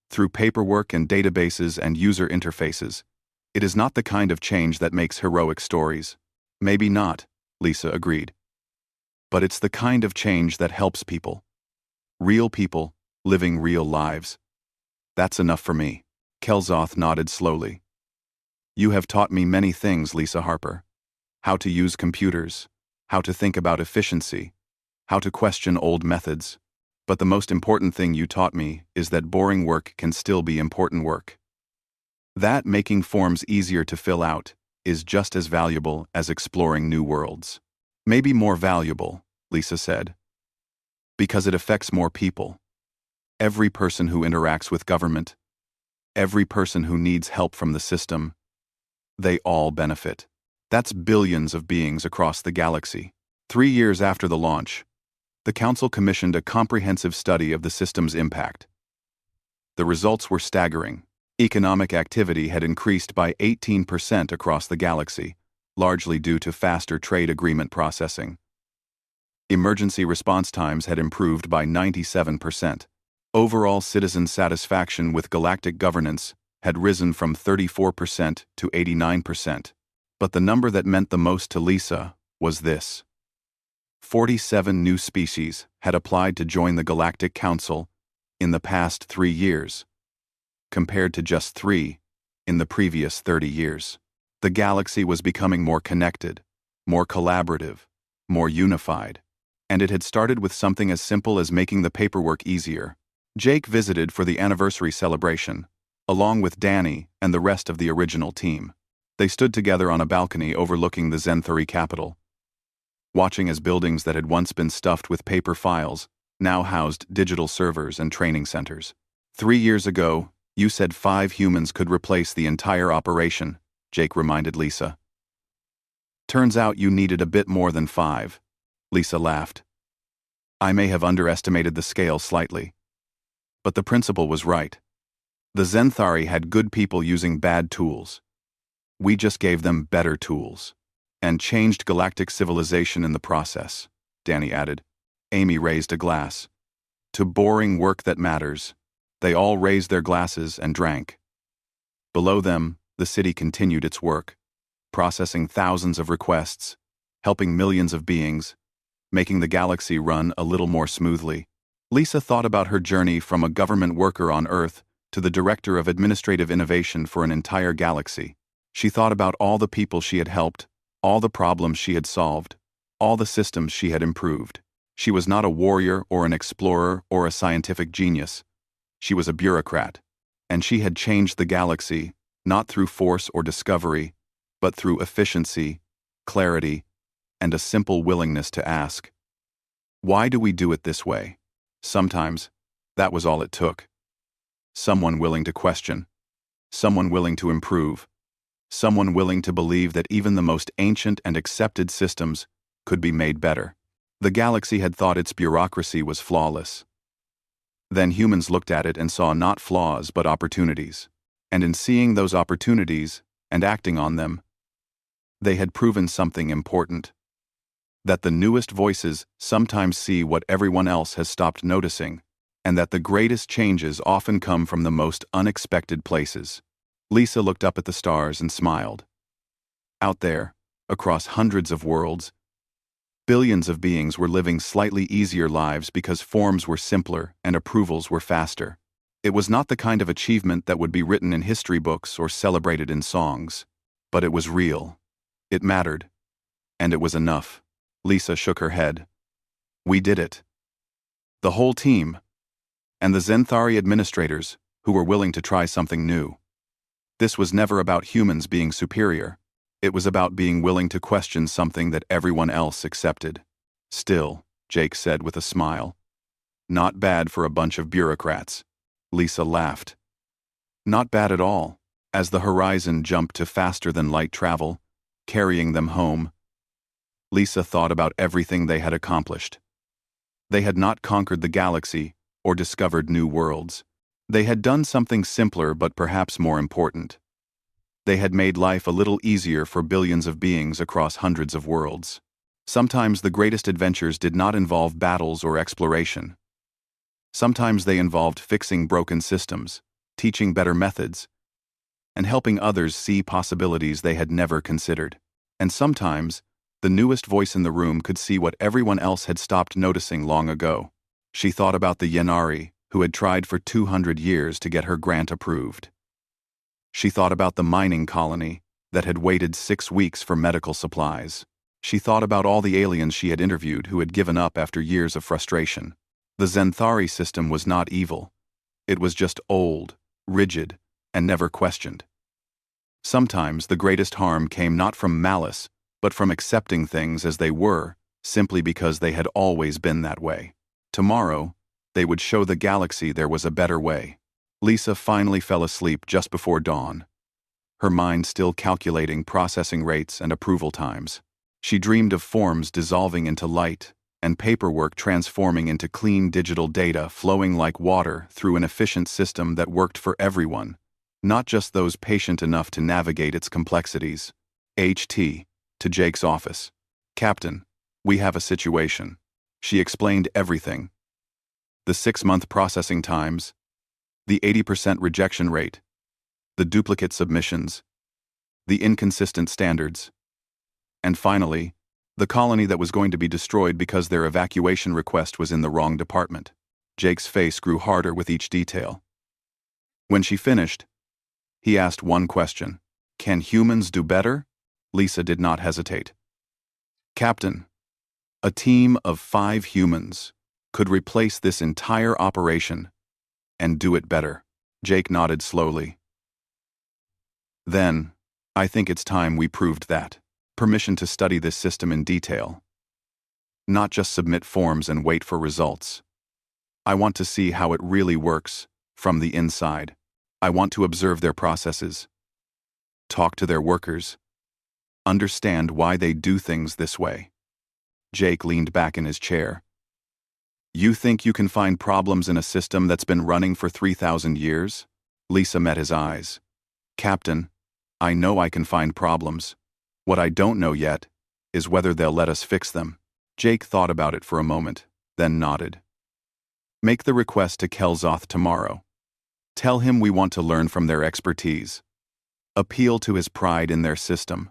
Through paperwork and databases and user interfaces. It is not the kind of change that makes heroic stories." "Maybe not," Lisa agreed. "But it's the kind of change that helps people. Real people, living real lives. That's enough for me." Kelzoth nodded slowly. "You have taught me many things, Lisa Harper. How to use computers, how to think about efficiency, how to question old methods. But the most important thing you taught me is that boring work can still be important work. That making forms easier to fill out is just as valuable as exploring new worlds. Maybe more valuable," Lisa said. "Because it affects more people. Every person who interacts with government, every person who needs help from the system, they all benefit. That's billions of beings across the galaxy." 3 years after the launch, the Council commissioned a comprehensive study of the system's impact. The results were staggering. Economic activity had increased by 18% across the galaxy, largely due to faster trade agreement processing. Emergency response times had improved by 97%. Overall citizen satisfaction with galactic governance had risen from 34% to 89%. But the number that meant the most to Lisa was this. 47 new species had applied to join the Galactic Council in the past 3 years, compared to just 3 in the previous 30 years. The galaxy was becoming more connected, more collaborative, more unified, and it had started with something as simple as making the paperwork easier. Jake visited for the anniversary celebration, along with Danny and the rest of the original team. They stood together on a balcony overlooking the Zenthari capital, watching as buildings that had once been stuffed with paper files now housed digital servers and training centers. 3 years ago, you said 5 humans could replace the entire operation, Jake reminded Lisa. Turns out you needed a bit more than 5. Lisa laughed. I may have underestimated the scale slightly. But the principle was right. The Zenthari had good people using bad tools. We just gave them better tools. And changed galactic civilization in the process, Danny added. Amy raised a glass. To boring work that matters. They all raised their glasses and drank. Below them, the city continued its work, processing thousands of requests, helping millions of beings, making the galaxy run a little more smoothly. Lisa thought about her journey from a government worker on Earth to the director of administrative innovation for an entire galaxy. She thought about all the people she had helped, all the problems she had solved, all the systems she had improved. She was not a warrior or an explorer or a scientific genius. She was a bureaucrat, and she had changed the galaxy, not through force or discovery, but through efficiency, clarity, and a simple willingness to ask, why do we do it this way? Sometimes, that was all it took. Someone willing to question, someone willing to improve, someone willing to believe that even the most ancient and accepted systems could be made better. The galaxy had thought its bureaucracy was flawless. Then humans looked at it and saw not flaws but opportunities. And in seeing those opportunities and acting on them, they had proven something important. That the newest voices sometimes see what everyone else has stopped noticing, and that the greatest changes often come from the most unexpected places. Lisa looked up at the stars and smiled. Out there, across hundreds of worlds, billions of beings were living slightly easier lives because forms were simpler and approvals were faster. It was not the kind of achievement that would be written in history books or celebrated in songs, but it was real. It mattered. And it was enough. Lisa shook her head. We did it. The whole team, and the Zenthari administrators, who were willing to try something new. This was never about humans being superior. It was about being willing to question something that everyone else accepted. Still, Jake said with a smile. Not bad for a bunch of bureaucrats. Lisa laughed. Not bad at all. As the horizon jumped to faster-than-light travel, carrying them home, Lisa thought about everything they had accomplished. They had not conquered the galaxy or discovered new worlds. They had done something simpler but perhaps more important. They had made life a little easier for billions of beings across hundreds of worlds. Sometimes the greatest adventures did not involve battles or exploration. Sometimes they involved fixing broken systems, teaching better methods, and helping others see possibilities they had never considered. And sometimes, the newest voice in the room could see what everyone else had stopped noticing long ago. She thought about the Yenari, who had tried for 200 years to get her grant approved. She thought about the mining colony that had waited 6 weeks for medical supplies. She thought about all the aliens she had interviewed who had given up after years of frustration. The Zenthari system was not evil. It was just old, rigid, and never questioned. Sometimes the greatest harm came not from malice, but from accepting things as they were, simply because they had always been that way. Tomorrow, they would show the galaxy there was a better way. Lisa finally fell asleep just before dawn, her mind still calculating processing rates and approval times. She dreamed of forms dissolving into light, and paperwork transforming into clean digital data flowing like water through an efficient system that worked for everyone, not just those patient enough to navigate its complexities. HT, to Jake's office. Captain, we have a situation. She explained everything. The 6-month processing times, the 80% rejection rate, the duplicate submissions, the inconsistent standards, and finally, the colony that was going to be destroyed because their evacuation request was in the wrong department. Jake's face grew harder with each detail. When she finished, he asked one question. Can humans do better? Lisa did not hesitate. Captain, a team of 5 humans could replace this entire operation and do it better. Jake nodded slowly. Then, I think it's time we proved that. Permission to study this system in detail. Not just submit forms and wait for results. I want to see how it really works, from the inside. I want to observe their processes, talk to their workers, understand why they do things this way. Jake leaned back in his chair. You think you can find problems in a system that's been running for 3,000 years? Lisa met his eyes. Captain, I know I can find problems. What I don't know yet is whether they'll let us fix them. Jake thought about it for a moment, then nodded. Make the request to Kelzoth tomorrow. Tell him we want to learn from their expertise. Appeal to his pride in their system.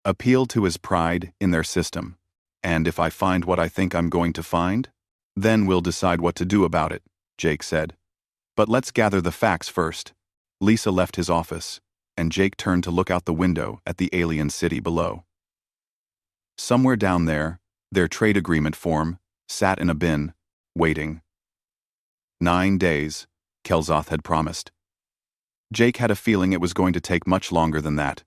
Appeal to his pride in their system. And if I find what I think I'm going to find, then we'll decide what to do about it, Jake said. But let's gather the facts first. Lisa left his office, and Jake turned to look out the window at the alien city below. Somewhere down there, their trade agreement form sat in a bin, waiting. 9 days, Kelzoth had promised. Jake had a feeling it was going to take much longer than that.